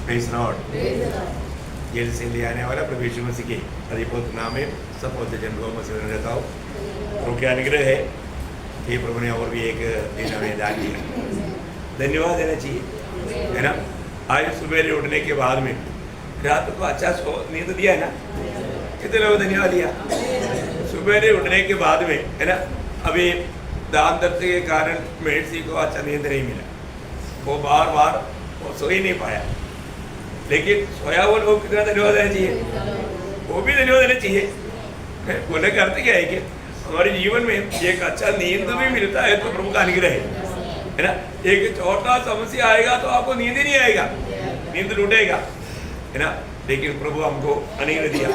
Praise Lord. Jail से ले आने वाला प्रभु यीशु मसीह के अधिपत नाम में सब पौधे जन को मसीह में रहता हूँ। प्रभु के अनुग्रह है कि प्रभु ने और भी एक दिन हमें दान दिया, धन्यवाद देना चाहिए, है ना। आज सुबह उठने के बाद में रात को अच्छा नींद दिया है ना, कितने लोगों ने धन्यवाद दिया। सुबह उठने के बाद में, है ना, अभी दान दर्द के कारण मेडसी को अच्छा नींद नहीं मिला, वो बार बार वो सो ही नहीं पाया, लेकिन सोया वो लोग कितना धन्यवाद देना चाहिए, वो भी धन्यवाद देना चाहिए। बोलने का अर्थ क्या है कि हमारे जीवन में एक अच्छा नींद भी मिलता है तो प्रभु का अनुग्रह है ना। एक छोटा समस्या आएगा तो आपको नींद ही नहीं आएगा, नींद लूटेगा, है ना, लेकिन प्रभु हमको अनुग्रह दिया।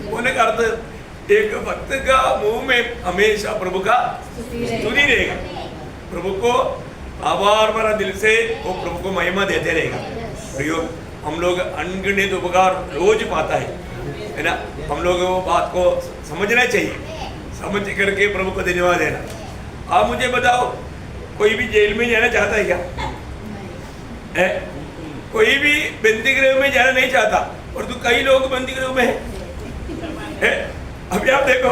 बोलने का अर्थ एक भक्त का मुंह में हमेशा प्रभु का स्तुति रहेगा, प्रभु को आभार भरा दिल से वो प्रभु को महिमा देते रहेगा। हम लोग अनगिनत उपकार रोज पाता है ना, हम लोग वो बात को समझना चाहिए, समझ करके प्रभु को धन्यवाद देना। आप मुझे बताओ, कोई भी जेल में जाना चाहता है क्या? कोई भी बंदी गृह में जाना नहीं चाहता, और तो कई लोग बंदी गृह में है। अभी आप देखो,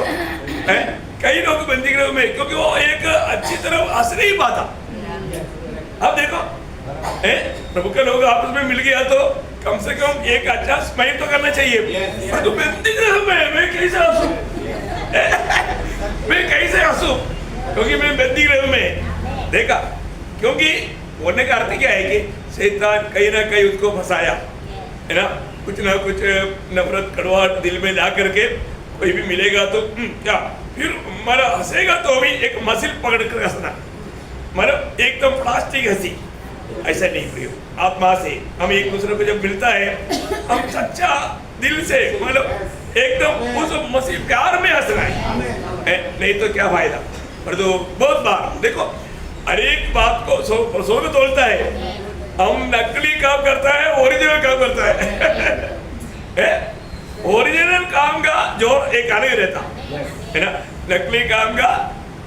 कई लोग बंदी गृह में, क्योंकि वो एक अच्छी तरह हंस नहीं पाता। अब देखो, प्रभु के लोग आपस में मिल गया तो कम से कम एक अच्छा स्माइल तो करना चाहिए। और तो बंदी गृह में मैं कैसे हंसूं? मैं कैसे हंसूं? क्योंकि मैं बंदी गृह में देखा, क्योंकि बोलने का अर्थ क्या है कि शैतान कहीं ना कहीं उसको फंसाया, है ना, कुछ ना कुछ नफरत कड़वाहट दिल में ला करके कोई भी मिलेगा तो क्या, फिर हमारा हंसेगा तो भी एक मसिल पकड़ कर हंसना, मतलब एकदम प्लास्टिक हंसी, ऐसा नहीं प्रियो। आत्मा से हम एक दूसरे को जब मिलता है, हम सच्चा दिल से, मतलब एकदम उस मसीह प्यार में हंसना है, नहीं तो क्या फायदा। पर तो बहुत बार देखो, हर एक बात को सौ में तोलता है। हम नकली काम करता है, ओरिजिनल काम करता है। ओरिजिनल काम का जोर एक अलग रहता है ना, नकली काम का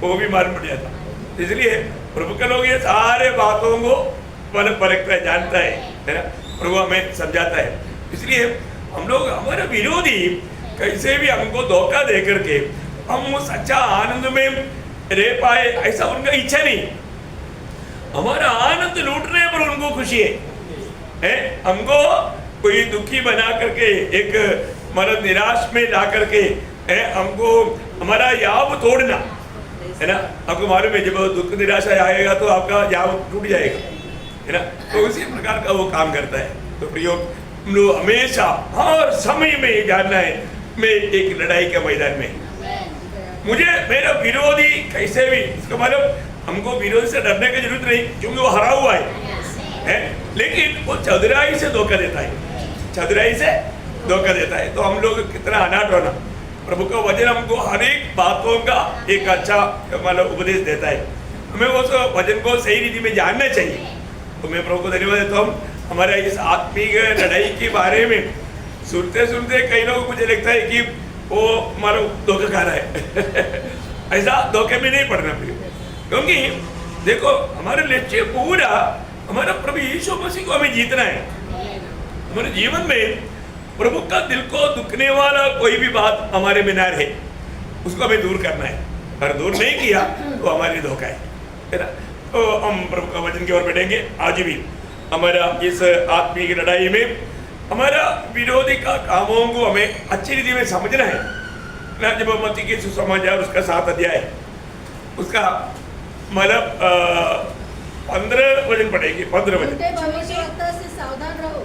वो भी मालूम पड़ जाता। इसलिए प्रभु के लोग ये सारे बातों को मतलब परखता है, जानता है ना, प्रभु हमें समझाता है। इसलिए हम लोग, हमारे विरोधी कैसे भी हमको धोखा दे करके हम उस अच्छा आनंद में रह पाए, ऐसा उनका इच्छा नहीं। हमारा आनंद लूटने पर उनको खुशी है। हमको कोई दुखी बना करके, एक मतलब निराश में ला करके हमको हमारा याव तोड़ना, है ना। आपको मालूम है, जब दुख निराशा आएगा तो आपका याव टूट जाएगा, है ना। तो उसी प्रकार का वो काम करता है। तो प्रयोग हम लोग हमेशा हर समय में ये जानना है, मैं एक लड़ाई के मैदान में, मुझे मेरा विरोधी कैसे भी, इसका मतलब हमको विरोधी से डरने की जरूरत नहीं, क्योंकि वो हरा हुआ है, लेकिन वो चतुराई से धोखा देता है, चतुराई से धोखा देता है। तो हम लोग कितना अनाथ होना, प्रभु का वचन हमको हर एक बातों का एक अच्छा मतलब उपदेश देता है, हमें उस वचन को सही रीति में जानना चाहिए। तो मैं प्रभु को धन्यवाद देता हूँ। हमारे इस आत्मिक लड़ाई के बारे में सुनते सुनते कई लोग मुझे लगता है कि वो हमारा धोखा खा रहा है। ऐसा धोखे में नहीं पड़ना प्रिय, क्योंकि देखो हमारे लक्ष्य पूरा हमारा प्रभु यीशु मसीह को हमें जीतना है। हमारे जीवन में प्रभु का दिल को दुखने वाला कोई भी बात हमारे में ना रहे, उसको हमें दूर करना है। अगर दूर नहीं किया तो हमारे लिए धोखा है ना। तो हम प्रभु का वचन की ओर बढ़ेंगे। आज भी हमारा इस आत्मिक लड़ाई में हमारा विरोधी का कामों को हमें अच्छी रीति में समझना है ना। जब मत्ती की सुसमाचार उसका 7 अध्याय, उसका मतलब 15 वचन पढ़ेंगे। 15 वचन, भविष्यवक्ता से सावधान रहो,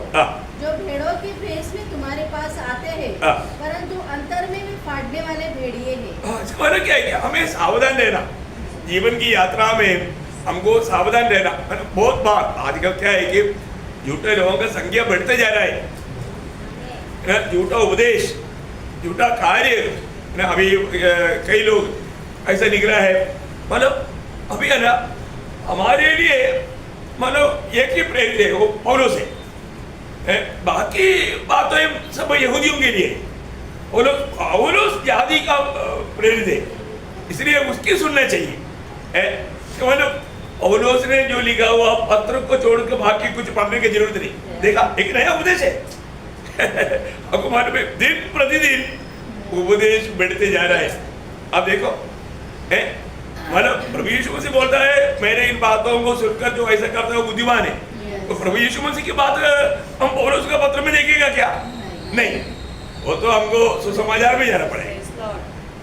जो भेड़ों की भेष में तुम्हारे पास आते हैं, परंतु अंतर में वे फाड़ने वाले भेड़िए हैं। इसका मतलब क्या है कि हमें सावधान रहना, जीवन की यात्रा में हमको सावधान रहना। बहुत बार आजकल क्या है कि झूठे लोगों का संख्या बढ़ते जा रहा है, झूठा उपदेश, झूठा कार्य ना। अभी कई लोग ऐसा निकला है, मतलब अभी है ना, हमारे लिए मतलब एक ही प्रेरित है, वो पौलुस है, बाकी बातें सब यहूदियों के लिए। वो लोग पौलुस जाति का प्रेरित है, इसलिए उसकी सुनना चाहिए। मतलब पौलुस ने जो लिखा हुआ पत्र को छोड़कर बाकी कुछ पढ़ने की जरूरत नहीं। देखा, एक नया उपदेश है। आपको मालूम है, दिन प्रतिदिन उपदेश बढ़ते जा रहा है। आप देखो, मतलब प्रभु यीशु मसीह बोलता है, मैंने इन बातों को सुनकर जो ऐसा करता है वो बुद्धिमान है। तो प्रभु यीशु मसीह की बात हम पौलुस का पत्र में देखेगा क्या? नहीं, वो तो हमको सुसमाचार में जाना पड़ेगा,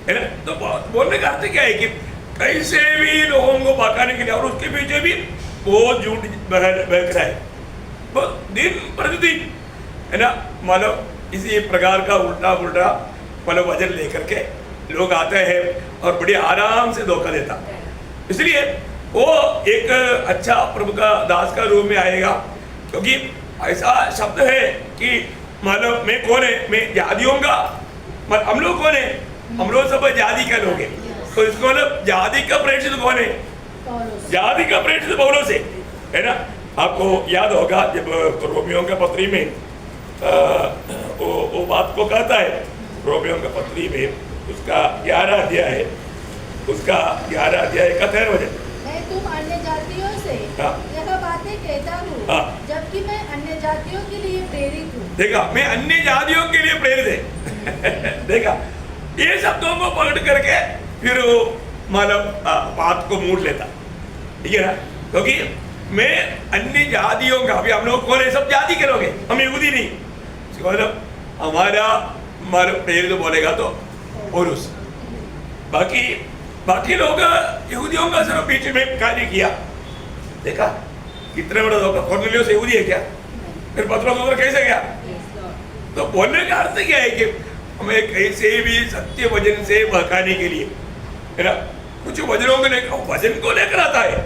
है ना। तो बोलने का अर्थ क्या है कि कैसे भी लोगों को भड़काने के लिए, और उसके पीछे भी बहुत झूठ बहक रहा है, दिन प्रतिदिन, है ना। मतलब इसी प्रकार का उल्टा उल्टा मतलब वजन लेकर के लोग आते हैं और बड़े आराम से धोखा देता। इसलिए वो एक अच्छा प्रभु का दास का रूप में आएगा, क्योंकि ऐसा शब्द है कि मतलब मैं कौन है, मैं जातियों का, मतलब हम लोग कौन है, हम लोग सब जाति का लोग हैं। तो इसको मतलब जाति का प्रेषित कौन है? जाति का प्रेषित पौलुस है ना। आपको याद होगा जब रोमियों के पत्री में वो बात को कहता है, रोमियों के पत्री में उसका 11 अध्याय है, उसका 11 अध्याय का 13 वचन, मैं तुम अन्य जातियों से यह बातें कहता हूँ जबकि मैं अन्य जातियों के लिए प्रेरित हूँ। देखा, मैं अन्य जातियों के लिए प्रेरित है। देखा, ये शब्दों को पकड़ करके फिर वो मतलब बात को मूड लेता, ठीक है ना। क्योंकि मैं अन्य जातियों का, अभी हम लोग कौन है, सब जाति के लोग हैं, हम यहूदी नहीं। मतलब हमारा प्रेरित तो बोलेगा तो पौलुस, बाकी लोग यहूदियों का सिर्फ बीच में कार्य किया। देखा कितने बड़ा धोखा। कॉर्नेलियस यहूदी है क्या? फिर पत्रोस उधर कैसे गया? तो बोलने का अर्थ क्या है कि हमें कैसे भी सत्य वचन से बहकाने के लिए, है ना, कुछ वचनों को लेकर, वचन को लेकर आता है।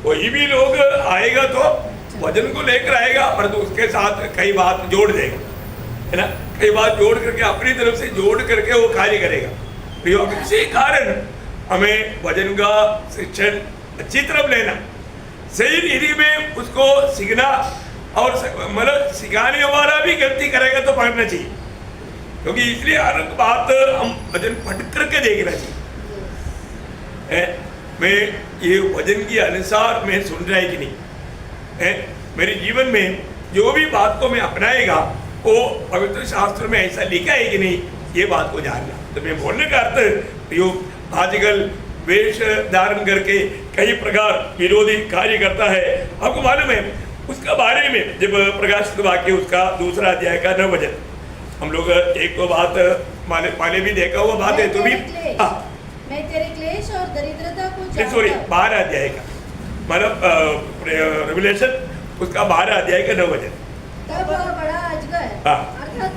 कोई भी लोग आएगा तो वचन को लेकर आएगा, पर तो उसके साथ कई बात जोड़ देगा, है ना, कई बात जोड़ करके अपनी तरफ से जोड़ करके वो कार्य करेगा। तो इसी कारण हमें वचन का शिक्षण अच्छी तरफ लेना, सही रीति में उसको सीखना, और मतलब सिखाने वाला भी गलती करेगा तो पकड़ना चाहिए, क्योंकि इसलिए हर बात हम वचन पढ़ करके देखना चाहिए। मैं ये वचन के अनुसार मैं सुन रहा है कि नहीं है, मेरे जीवन में जो भी बात को मैं अपनाएगा वो पवित्र शास्त्र में ऐसा लिखा है कि नहीं, ये बात को जानना। तो मैं बोलने का अर्थ यो आजकल वेश धारण करके कई प्रकार विरोधी कार्य करता है। आपको मालूम है उसका बारे में जब प्रकाशित वाक्य उसका 2 अध्याय का 9 वचन, हम लोग एक तो बात पहले भी देखा हुआ बात है, तो भी मैं तेरे क्लेश और दरिद्रता को जानता हूं। सॉरी 12 अध्याय का, मतलब रेवलेशन उसका 12 अध्याय का 9 वचन। तब वह बड़ा अजगर अर्थात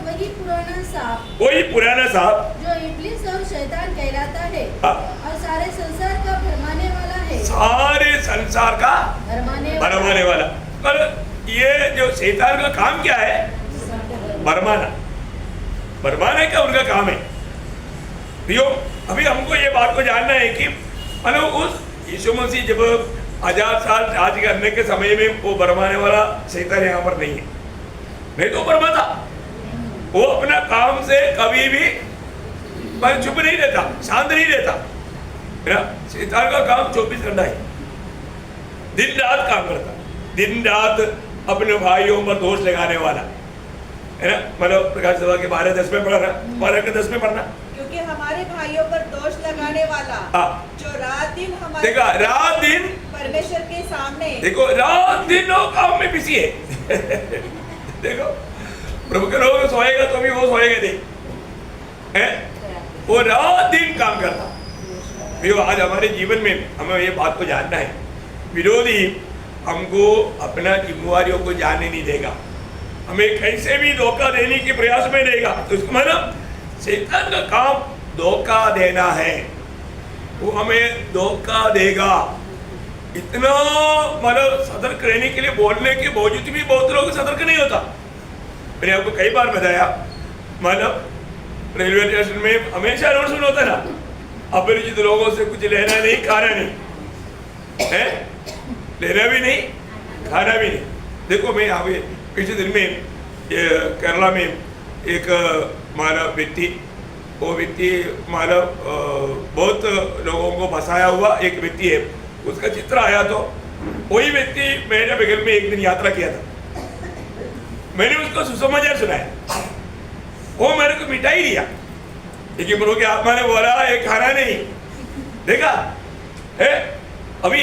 वही पुराना सांप जो इब्लिस और शैतान कहलाता है और सारे संसार का भरमाने वाला है, सारे संसार का भरमाने वाला। पर ये जो शैतान का काम क्या है? भरमाने का उनका काम है। अभी हमको ये बात को जानना है कि मतलब उस यीशु मसीह जब 1000 साल राज करने के समय में वो भरमाने वाला शैतान यहाँ पर नहीं है, नहीं तो भरमाता। वो अपना काम से कभी भी चुप नहीं रहता, शांत नहीं रहता। शैतान का काम 24 घंटा है, दिन रात काम करता, दिन रात अपने भाइयों पर दोष लगाने वाला, है ना। मतलब प्रकाश सभा के 12:10 में पढ़ना, 12:10 में पढ़ना, क्योंकि हमारे भाइयों पर दोष लगाने वाला जो रात दिन हमारे, देखा, रात दिन परमेश्वर के सामने, देखो रात दिन लोग काम में बिजी है। देखो प्रभु के लोग सोएगा तो भी वो सोएगा नहीं, है, वो रात दिन काम करता। आज हमारे जीवन में हमें ये बात को जानना है, विरोधी हमको अपना जिम्मेवारियों को जानने नहीं देगा, हमें कैसे भी धोखा देने के प्रयास में देगा। तो इसका मतलब शैतान का काम धोखा देना है, वो हमें धोखा देगा। इतना मतलब सतर्क रहने के लिए बोलने के बावजूद भी बहुत लोग सतर्क नहीं होता। मैंने आपको कई बार बताया, मतलब रेलवे स्टेशन में हमेशा अनाउंसमेंट होता है ना, अपरिचित लोगों से कुछ लेना नहीं खाना नहीं है, लेना भी नहीं खाना भी नहीं। देखो मैं यहाँ पे पिछले दिन में केरला में एक मानव व्यक्ति, वो व्यक्ति मानव बहुत लोगों को फंसाया हुआ एक व्यक्ति है, उसका चित्र आया तो वही व्यक्ति मेरे बगल में एक दिन यात्रा किया था, मैंने उसको सुसमाचार सुनाया, वो मेरे को मिठाई दिया, लेकिन प्रभु की आत्मा ने बोला ये खाना नहीं। देखा है, अभी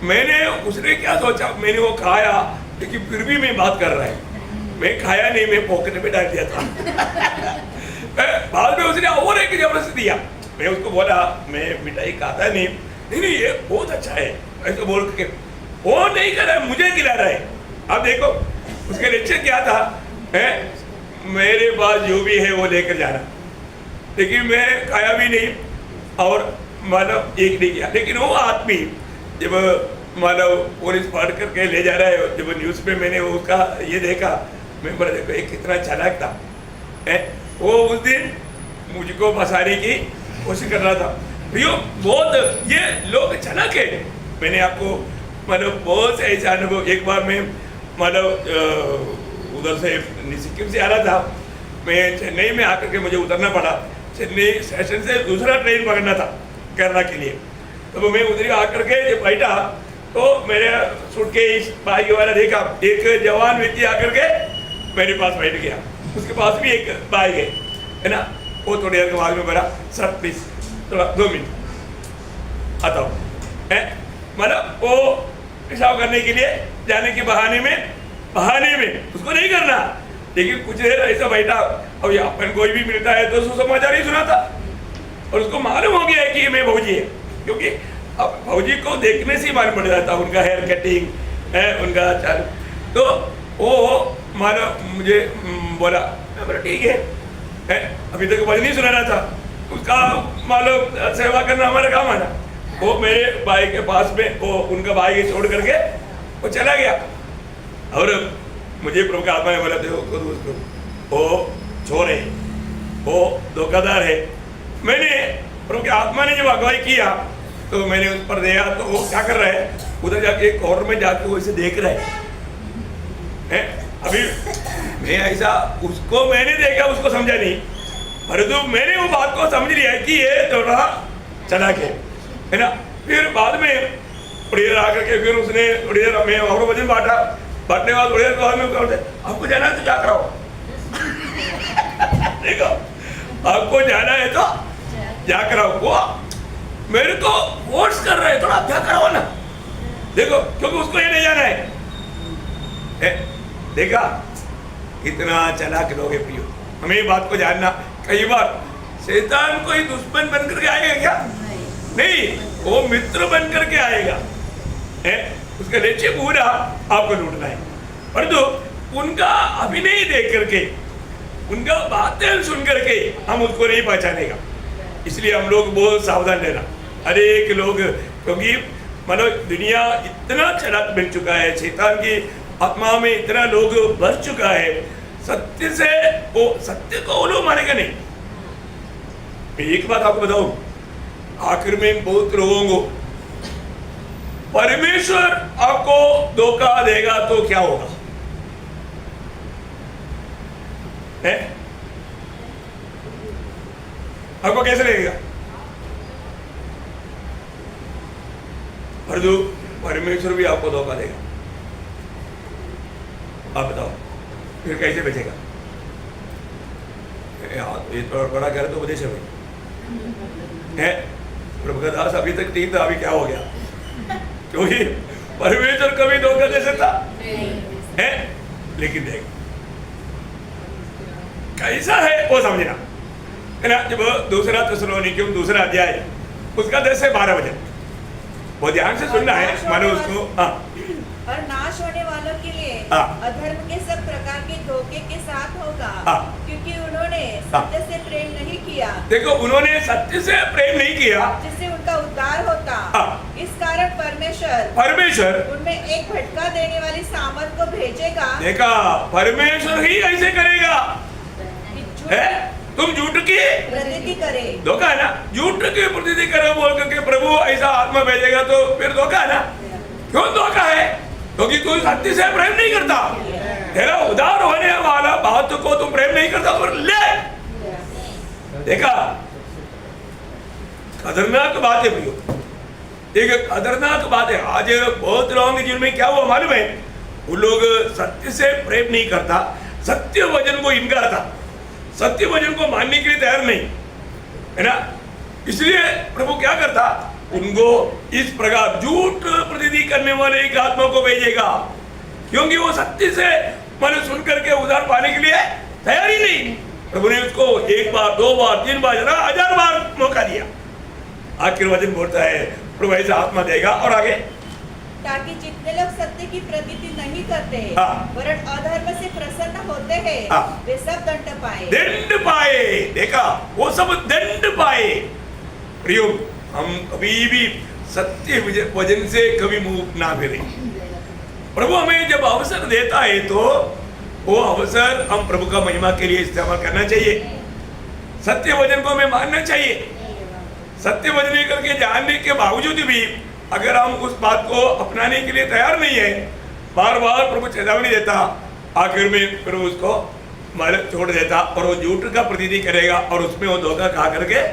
मैंने उसने क्या सोचा, मैंने वो खाया, लेकिन फिर भी मैं बात कर रहा है, मैं खाया नहीं, मैं पॉकेट में डाल दिया था। बाद में उसने और एक जबरदस्ती दिया, मैं उसको बोला मैं मिठाई खाता नहीं, नहीं ये बहुत अच्छा है ऐसे बोल के वो नहीं कर रहा है, मुझे खिला रहा है। अब देखो उसके लेक्चर क्या था, है मेरे पास जो भी है वो लेकर जाना, लेकिन मैं खाया भी नहीं और मानव एक नहीं किया। लेकिन वो आदमी जब मानव पुलिस पकड़ करके ले जा रहा है, जब न्यूज़ पे मैंने उसका ये देखा, मैं बोला देखो ये कितना चालाक था, है वो उस दिन मुझको फंसाने की कोशिश कर रहा था। भैया बहुत ये लोग चालाक है। मैंने आपको मतलब बहुत से ऐसे अनुभव, एक बार मैं मतलब उधर से सिक्किम से आ रहा था, मैं चेन्नई में आकर के मुझे उतरना पड़ा, चेन्नई स्टेशन से दूसरा ट्रेन पकड़ना था केरला के लिए। तो मैं उधर आकर के जब बैठा तो मेरे सूटकेस बाइक वाला देखा, एक जवान व्यक्ति आकर के मेरे पास बैठ गया, उसके पास भी एक बाइक है ना, वो थोड़ी देर के बाद में बोला सर प्लीज थोड़ा 2 मिनट आता हूँ, मतलब वो पेशाब करने के लिए जाने के बहाने में उसको नहीं करना, लेकिन कुछ देर ऐसा बैठा। अब अपन कोई भी मिलता है तो सुसमाचार ही सुनाता, और उसको मालूम हो गया है कि मैं भौजी है, क्योंकि अब भौजी को देखने से ही मालूम पड़ जाता, उनका हेयर कटिंग है, उनका चाल। तो वो मानो मुझे बोला, मैं ठीक है, अभी तक भजन नहीं सुनाना था, उसका मालूम सेवा करना हमारा काम है ना। वो मेरे भाई के पास में वो उनका भाई छोड़ करके वो चला गया, और मुझे प्रभु का आत्मा ने बोला देखो दोस्तों वो चोर है, वो धोखाधड़ है। मैंने प्रभु की आत्मा ने जब अगुवाई किया तो मैंने उस पर देखा, तो वो क्या कर रहा है, उधर जाके कॉर्नर में जाके वो इसे देख रहा है। अभी मैं ऐसा उसको मैंने देखा, उसको समझा नहीं, परंतु मैंने वो बात को समझ लिया कि ये थोड़ा चला के है ना। फिर बाद में थोड़ी देर आकर के फिर उसने थोड़ी देर में और वजन बांटने बाद थोड़ी देर बाद में आपको जाना है तो क्या कराओ। देखो आपको जाना है तो क्या कराओ, वो मेरे को फोर्स कर रहे हैं, थोड़ा क्या कराओ ना, देखो क्योंकि उसको ये नहीं जाना है। देखा कितना चालाक लोग है प्रियो, हमें ये बात को जानना। कई बार शैतान कोई दुश्मन बन करके आएगा क्या? नहीं, वो मित्र बन करके आएगा, उसका लक्ष्य पूरा आपको लूटना है। परंतु उनका अभिनय देख करके, उनका बातें सुन करके हम उसको नहीं पहचानेगा, इसलिए हम लोग बहुत सावधान रहना। हर एक लोग, क्योंकि मतलब दुनिया इतना चालाक बन चुका है, शैतान की आत्मा में इतना लोग भर चुका है, सत्य से वो सत्य को वो लोग मानेगा नहीं। मैं एक बात आपको बताऊं, आखिर में बहुत लोगों को परमेश्वर आपको धोखा देगा तो क्या होगा, है? आपको कैसे लगेगा? परंतु परमेश्वर भी आपको धोखा देगा, आप बताओ फिर कैसे बचेगा? ये तो बड़ा करे तो उपदेश है प्रभु का दास अभी तक ठीक था, अभी क्या हो गया? क्योंकि परमेश्वर कभी धोखा दे सकता है, लेकिन देख कैसा है वो समझना है ना। जब दूसरा थिस्सलुनीकियों दूसरा अध्याय उसका 10 से 12 वचन वो ध्यान से सुनना है, मानो उसको। हाँ, और नाश होने वालों के लिए अधर्म के सब प्रकार के धोखे के साथ होगा, क्योंकि उन्होंने सत्य से प्रेम नहीं किया। देखो उन्होंने सत्य से प्रेम नहीं किया जिससे उनका उद्धार होता। इस कारण परमेश्वर उनमें एक भटका देने वाली सामर्थ को भेजेगा। देखा, परमेश्वर ही ऐसे करेगा, है? तुम झूठ की प्रतीति करे, धोखा है ना, झूठ की प्रतीति करो बोल करके प्रभु ऐसा आत्मा भेजेगा तो फिर धोखा है ना। क्यों धोखा है? क्योंकि तू सत्य से प्रेम नहीं करता, तेरा उद्धार होने वाला बात को तुम प्रेम नहीं करता और ले। देखा, खतरनाक बात है भैया, एक खतरनाक बात है। आज बहुत लोगों के जीवन में क्या हुआ मालूम है? वो लोग सत्य से प्रेम नहीं करता, सत्य वचन को इनकार था, सत्य वचन को मानने के लिए तैयार नहीं, है ना। इसलिए प्रभु क्या करता, उनको इस प्रकार झूठ प्रतीति करने वाले एक आत्मा को भेजेगा, क्योंकि वो सत्य से मन सुन करके उद्धार पाने के लिए तैयार ही नहीं। प्रभु ने उसको 1 बार 2 बार 3 बार 1000 बार मौका दिया। आखिर वचन बोलता है प्रभु ऐसा आत्मा देगा। और आगे, ताकि जितने लोग सत्य की प्रतीति नहीं करते हाँ। वरन अधर्म से प्रसन्न होते हैं हाँ। वे सब दंड पाए। दंड पाए, देखा, वो सब दंड पाए। प्रियो, हम कभी भी सत्य वचन से कभी मुंह ना फेरे। प्रभु हमें जब अवसर देता है तो वो अवसर हम प्रभु का महिमा के लिए इस्तेमाल करना चाहिए। सत्य वचन को हमें मानना चाहिए। सत्य वचन करके जानने के बावजूद भी अगर हम उस बात को अपनाने के लिए तैयार नहीं है, बार बार प्रभु चेतावनी देता, आखिर में प्रभु उसको मालूम छोड़ देता और वो झूठ का प्रतीति करेगा और उसमें वो धोखा खा करके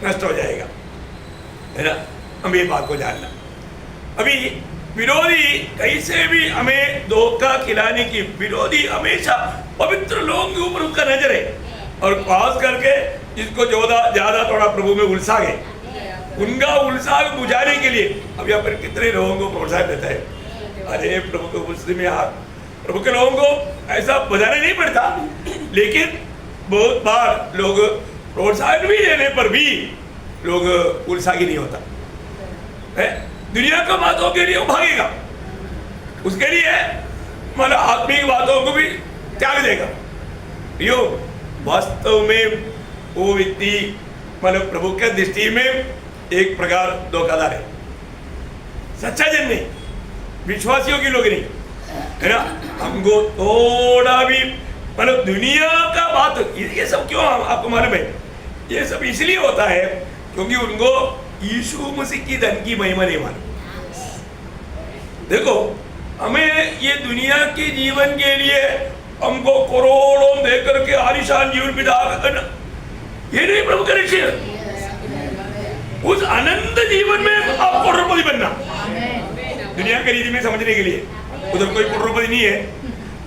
नष्ट हो जाएगा, है ना। हम ये बात को जानना। अभी विरोधी कैसे भी हमें धोखा खिलाने की, विरोधी हमेशा पवित्र लोगों के ऊपर उसका नजर है और खास करके जिसको ज्यादा थोड़ा प्रभु में उलझा है, उनका उल्लास बुझाने के लिए अब यहाँ पर कितने लोगों को प्रोत्साहन देता है। अरे प्रभु को मुस्लिम यार, प्रभु के लोगों को ऐसा बजाना नहीं पड़ता, लेकिन बहुत बार लोग प्रोत्साहन भी देने पर भी लोग उत्साही नहीं होता है। दुनिया का बातों के लिए वो भागेगा, उसके लिए मतलब आत्मिक बातों को भी त्याग देगा। यो वास्तव में वो व्यक्ति मतलब प्रभु के दृष्टि में एक प्रकार धोखाधड़ है, सच्चा जन नहीं, विश्वासियों की लोग नहीं, है ना। हमको थोड़ा भी मतलब दुनिया का बात, ये सब क्यों आपको मालूम है? ये सब इसलिए होता है क्योंकि उनको यीशु मसीह की धन की महिमा नहीं मालूम। देखो, हमें ये दुनिया के जीवन के लिए हमको करोड़ों देकर के आलिशान जीवन बिता करना, ये नहीं प्रभु का लक्ष्य। उस अनंत जीवन में आप करोड़पति बनना, दुनिया की रीति में समझने के लिए उधर कोई करोड़पति नहीं है,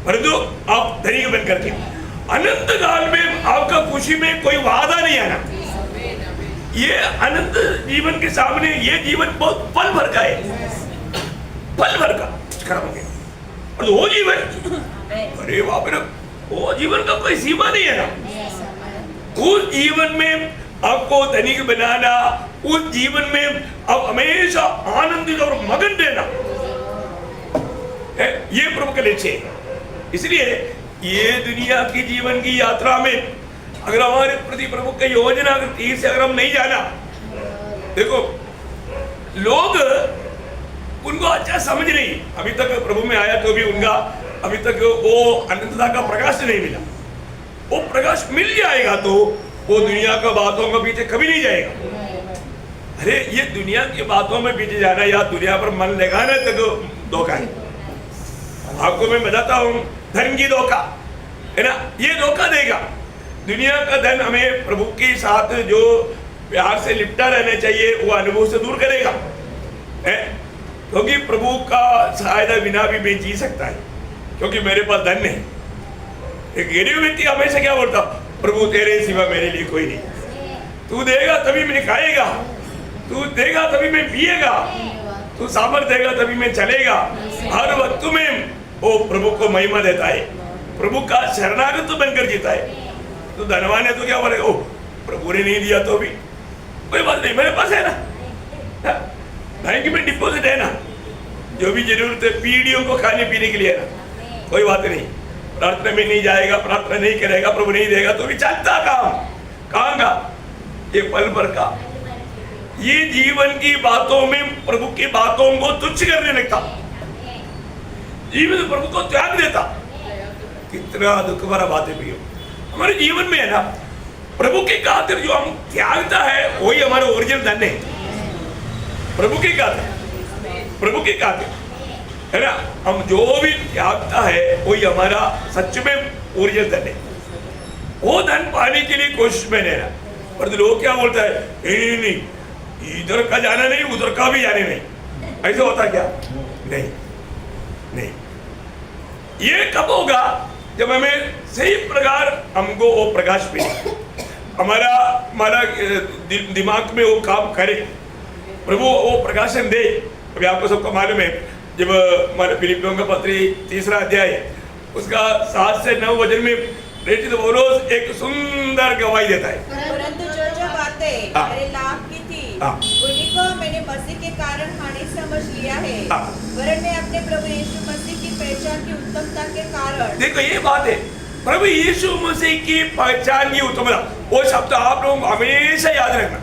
परंतु आप धनिक बन करके अनंत काल में आपका खुशी में कोई वादा नहीं आना। ये अनंत जीवन के सामने ये जीवन बहुत पल भर का है, पल भर का करोगे। और वो जीवन, अरे बाप रे, वो जीवन का कोई सीमा नहीं है ना। उस जीवन में आपको धनिक बनाना, उस जीवन में आप हमेशा आनंदित और मगन रहना, ये प्रभु का लक्ष्य है। इसलिए ये दुनिया की जीवन की यात्रा में अगर हमारे प्रति प्रभु की योजना अगर ठीक से अगर हम नहीं जाना, देखो लोग उनको अच्छा समझ नहीं, अभी तक प्रभु में आया तो भी उनका अभी तक वो अनंतता का प्रकाश नहीं मिला। वो प्रकाश मिल जाएगा तो वो दुनिया का बातों के पीछे कभी नहीं जाएगा। अरे ये दुनिया की बातों में पीछे जाना या दुनिया पर मन लगाना तो धोखा है। आपको मैं बताता हूँ, धन की धोखा है ना, ये धोखा देगा। दुनिया का धन हमें प्रभु के साथ जो प्यार से लिपटा रहना चाहिए वो अनुभव से दूर करेगा, है, क्योंकि प्रभु का सहायता बिना भी मैं जी सकता है, क्योंकि मेरे पास धन है। एक गरीब व्यक्ति हमेशा क्या बोलता, प्रभु तेरे सिवा मेरे लिए कोई नहीं, तू देगा तभी मैं खाएगा, तू देगा तभी मैं पिएगा, तू सामर्थ्य देगा तभी मैं चलेगा। हर वक्त में वो प्रभु को महिमा देता है, प्रभु का शरणागत बनकर जीता है। तो धनवान है तो क्या बोलेगा, ओ प्रभु ने नहीं दिया तो भी कोई बात नहीं, मेरे पास है ना, बैंक में डिपॉजिट है ना, जो भी जरूरत है पीढ़ियों को खाने पीने के लिए है ना, कोई बात नहीं। प्रार्थना में नहीं जाएगा, प्रार्थना नहीं करेगा, प्रभु नहीं देगा तो भी चलता काम, कहाँ का ये पल भर का। ये जीवन की बातों में प्रभु की बातों को तुच्छ करने लगता, जीवन प्रभु को त्याग देता। कितना दुख भरा बात है भैया हमारे जीवन में, है ना। प्रभु के खातिर जो हम त्यागता है वही हमारा ओरिजिनल धन है, प्रभु के खातिर, प्रभु के खातिर, है ना। हम जो भी त्यागता है वही हमारा सच में ओरिजिनल धन है। वो धन पाने के लिए कोशिश में रहना, पर लोग क्या बोलता है, नहीं नहीं नहीं, इधर का जाना नहीं, उधर का भी जाने नहीं। ऐसा होता क्या? नहीं नहीं। ये कब होगा? जब हमें सही प्रकार हमको वो प्रकाश मिले, हमारा हमारा दिमाग में वो काम करे, प्रभु वो प्रकाशन दे। अभी आपको सबको मालूम है, जब हमारे फिलिपियों का पत्री 3 अध्याय उसका 7 से 9 वचन में प्रेरित पौलुस एक सुंदर गवाही देता है। परंतु जो बातें मेरे लाभ की थी उन्हीं को मैंने मसीह के कारण हानि समझ लिया है, वरन मैं अपने प्रभु यीशु मसीह की पहचान की उत्तमता के कारण। देखो ये बात है, प्रभु यीशु मसीह की पहचान की उत्तमता, वो शब्द आप लोग हमेशा याद रखना।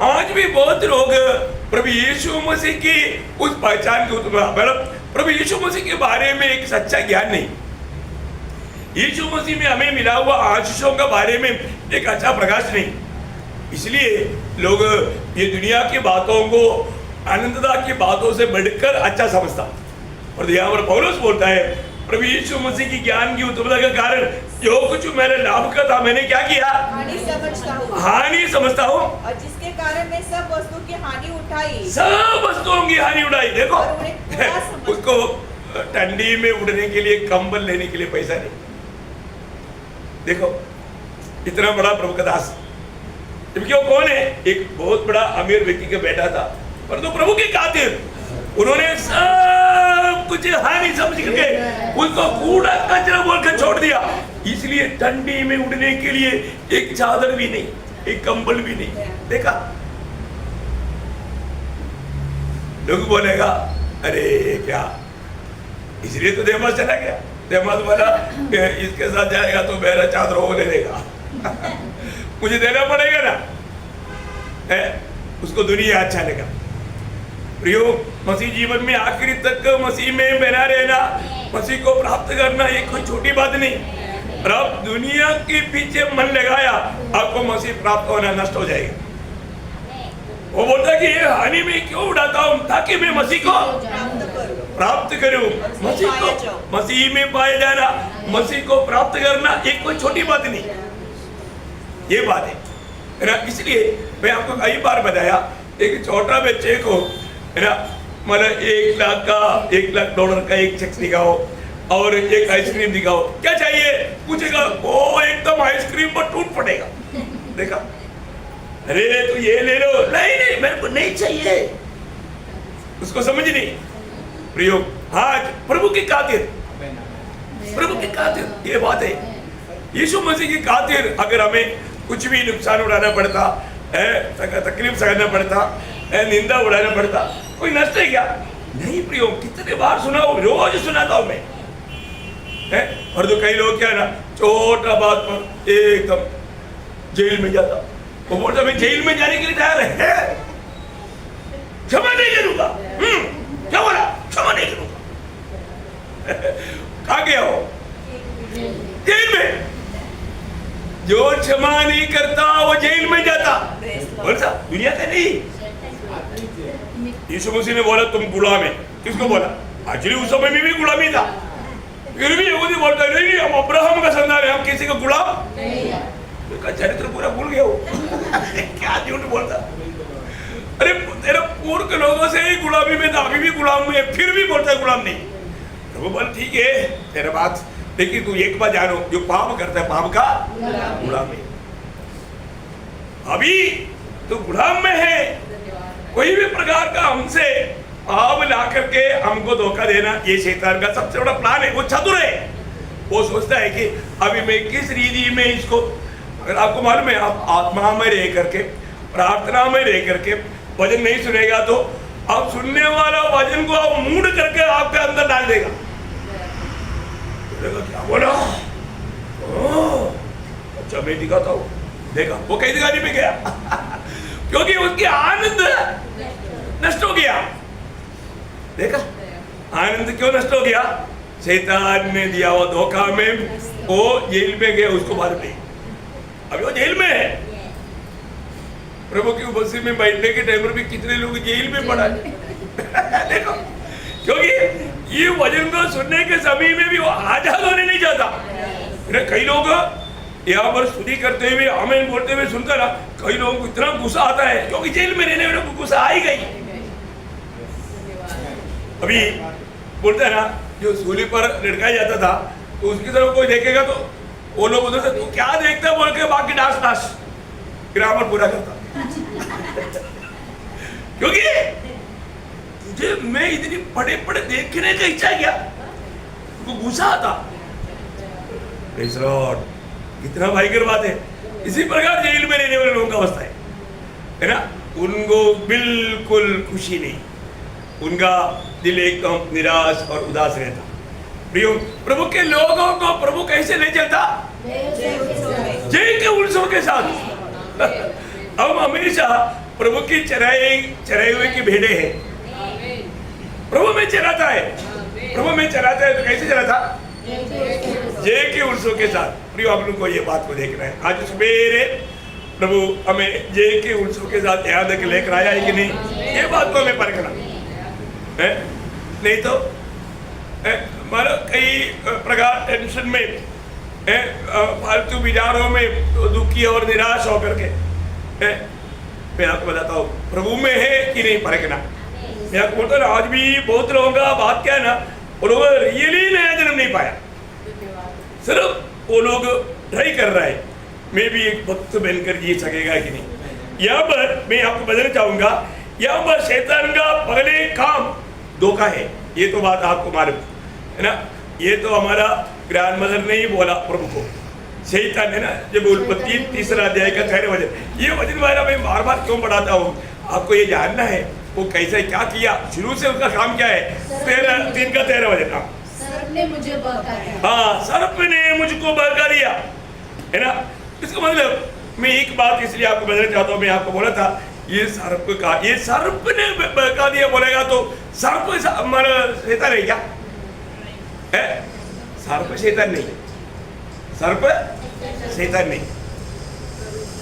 आज भी बहुत लोग प्रभु यीशु मसीह की उस पहचान की उत्तमता, मतलब प्रभु यीशु मसीह के बारे में एक सच्चा ज्ञान नहीं, यीशु मसीह में हमें मिला हुआ आशीषों के बारे में एक अच्छा प्रकाश नहीं। इसलिए लोग ये दुनिया की बातों को आनंददा की बातों से बढ़कर अच्छा समझता। और यहाँ पर पौलुस बोलता है, प्रभु यीशु मसीह की ज्ञान की उत्तमता के कारण जो कुछ मेरे लाभ का था मैंने क्या किया? हानि समझता हूँ। और जिसके कारण मैं सब वस्तु की हानि उठाई, सब वस्तुओं की हानि उठाई। देखो उसको ठंडी में उड़ने के लिए कंबल लेने के लिए पैसा नहीं। देखो इतना बड़ा प्रभु का दास, जबकि वो कौन है? एक बहुत बड़ा अमीर व्यक्ति का बेटा था, परंतु प्रभु के खातिर उन्होंने सब कुछ हानि समझ करके उसको कूड़ा कचरा बोलकर छोड़ दिया। इसलिए ठंडी में उड़ने के लिए एक चादर भी नहीं, एक कंबल भी नहीं। देखा, लोग बोलेगा अरे क्या, इसलिए तो देवास चला गया। देवास बोला इसके साथ जाएगा तो मेरा चादर वो ले लेगा मुझे देना पड़ेगा ना, है? उसको दुनिया अच्छा लगा। प्रियो, मसीह जीवन में आखिरी तक मसीह में बना रहना, मसीह को प्राप्त करना ये कोई छोटी बात नहीं। और आप दुनिया के पीछे मन लगाया, आपको मसीह प्राप्त होना नष्ट हो जाएगा। वो बोलता कि ये हानि में क्यों उड़ाता हूं, ताकि मैं मसीह को प्राप्त करूं। मसीह को, मसीह में पाए जाना, मसीह को प्राप्त करना एक कोई छोटी बात नहीं, ये बात है ना। इसलिए मैं आपको कई बार बताया, एक छोटा बच्चे को है ना, मतलब $1 लाख का एक चेक दिखाओ और एक आइसक्रीम दिखाओ, क्या चाहिए पूछेगा, वो एकदम आइसक्रीम पर टूट पड़ेगा। देखा, अरे तो ये ले लो, नहीं नहीं मेरे को नहीं चाहिए, उसको समझ नहीं। प्रयोग, हाँ प्रभु की खातिर, प्रभु की खातिर ये बात है। यीशु मसीह की खातिर अगर हमें कुछ भी नुकसान उड़ाना पड़ता है, तकलीफ सहना पड़ता है, निंदा उड़ाना पड़ता, कोई नष्ट है क्या? नहीं प्रियो, कितने बार सुना हो, रोज सुनाता हूं मैं, है? और तो कई लोग क्या है ना, छोटा बात पर एकदम जेल में जाता, वो बोलता मैं जेल में जाने के लिए तैयार है, क्षमा नहीं करूंगा। क्या बोला? क्षमा नहीं करूंगा। कहाँ गया हो? जेल में। जो क्षमा नहीं करता वो जेल में जाता। बोलता दुनिया का नहीं। यीशु मसीह ने बोला तुम गुलाम है, किसको बोला? एक्चुअली उस समय में भी गुलामी था, फिर भी यहूदी बोलता नहीं हम अब्राहम का संतान है, हम किसी का गुलाम नहीं है। तो चरित्र पूरा भूल गया हो क्या झूठ बोलता। अरे तेरा पूर्व लोगों से ही गुलामी में था, अभी भी गुलाम में, फिर भी बोलता है गुलाम नहीं। तो वो बोल ठीक है तेरा बात, लेकिन तू एक बार जानो, जो पाप करता है पाप का गुलाम है। अभी तो गुलाम में है। कोई भी प्रकार का हमसे पाप ला करके हमको धोखा देना, ये शैतान का सबसे बड़ा प्लान है। वो चतुर है, वो सोचता है कि अभी मैं किस रीति में इसको, अगर आपको मालूम है आप आत्मा में रह करके, प्रार्थना में रह करके वचन नहीं सुनेगा तो आप सुनने वाला वचन को आप मूड करके आपके अंदर डाल देगा। क्या बोला? अच्छा मैं दिखाता हूँ, देखा वो कई दिखाने में गया क्योंकि उसकी आनंद नष्ट हो गया। देखा आनंद क्यों नष्ट हो गया? शैतान ने दिया वो धोखा में, वो जेल में गया, उसको मालूम नहीं, अभी वो जेल में है। प्रभु की उपस्थिति में बैठने के टाइम पर भी कितने लोग जेल में पड़ा है देखो, क्योंकि ये वचन को सुनने के समय में भी वो आजाद होने नहीं चाहता। कई लोग यहाँ पर स्तुति करते हुए आमीन बोलते हुए सुनकर ना कई लोगों को इतना गुस्सा आता है, क्योंकि जेल में रहने वालों को गुस्सा आ ही गई। अभी बोलते हैं ना, जो सूली पर लटकाया जाता था तो उसकी तरफ कोई देखेगा तो वो लोग उधर से तू क्या देखता है बोल के बाकी डांस डांस ग्रामर पूरा करता। क्योंकि तुझे मैं इतनी बड़े बड़े देखने का इच्छा क्या, उनको गुस्सा आता। प्रेज़ लॉर्ड, कितना भयंकर बात है। इसी प्रकार जेल में रहने वाले लोगों का अवस्था है ना। उनको बिल्कुल खुशी नहीं, उनका दिल एकदम निराश और उदास रहता। प्रियो, प्रभु के लोगों को प्रभु कैसे ले चलता? जय के उत्सव के साथ। हम हमेशा प्रभु की चराए हुए की भेड़े हैं। प्रभु में चराता है, प्रभु में चराता है तो कैसे चराता? जय के उत्सव के साथ। प्रियो, आप लोगों को ये बात को देखना है। आज सवेरे प्रभु हमें जय के उत्सव के साथ यहाँ तक लेकर आया है कि नहीं, ये बात को हमें परखना है। नहीं तो मानो कई प्रकार टेंशन में, फालतू विचारों में दुखी और निराश होकर के मैं आपको बताता हूँ प्रभु में है कि नहीं परखना। मैं आपको बोलता हूँ आज भी बहुत लोगों का बात क्या है ना, वो लोग रियली नया जन्म नहीं पाया, सिर्फ वो लोग ट्राई कर रहा है मैं भी एक भक्त बनकर जी सकेगा कि नहीं। यहाँ पर मैं आपको बताना चाहूंगा, यहाँ पर शैतान का पहले काम धोखा है। ये तो बात आपको मालूम है ना। ये तो हमारा ग्रैंड मदर ने ही बोला प्रभु को, शैतान है ना, जब उत्पत्ति 3 अध्याय का 13 वचन। ये वचन वाला मैं बार बार क्यों पढ़ाता हूँ, आपको ये जानना है वो कैसे क्या किया, शुरू से उसका काम क्या है। 3 का 13 वचन। सर्प ने मुझे बहकाया। हाँ, सर्प ने मुझको बहका दिया है ना। इसका मतलब मैं एक बात इसलिए आपको बताना चाहता हूँ, मैं आपको बोला था ये सर्प ने बहका दिया बोलेगा तो सर्प हमारा शैतान है क्या है? सर्प शैतान नहीं, सर्प शैतान नहीं।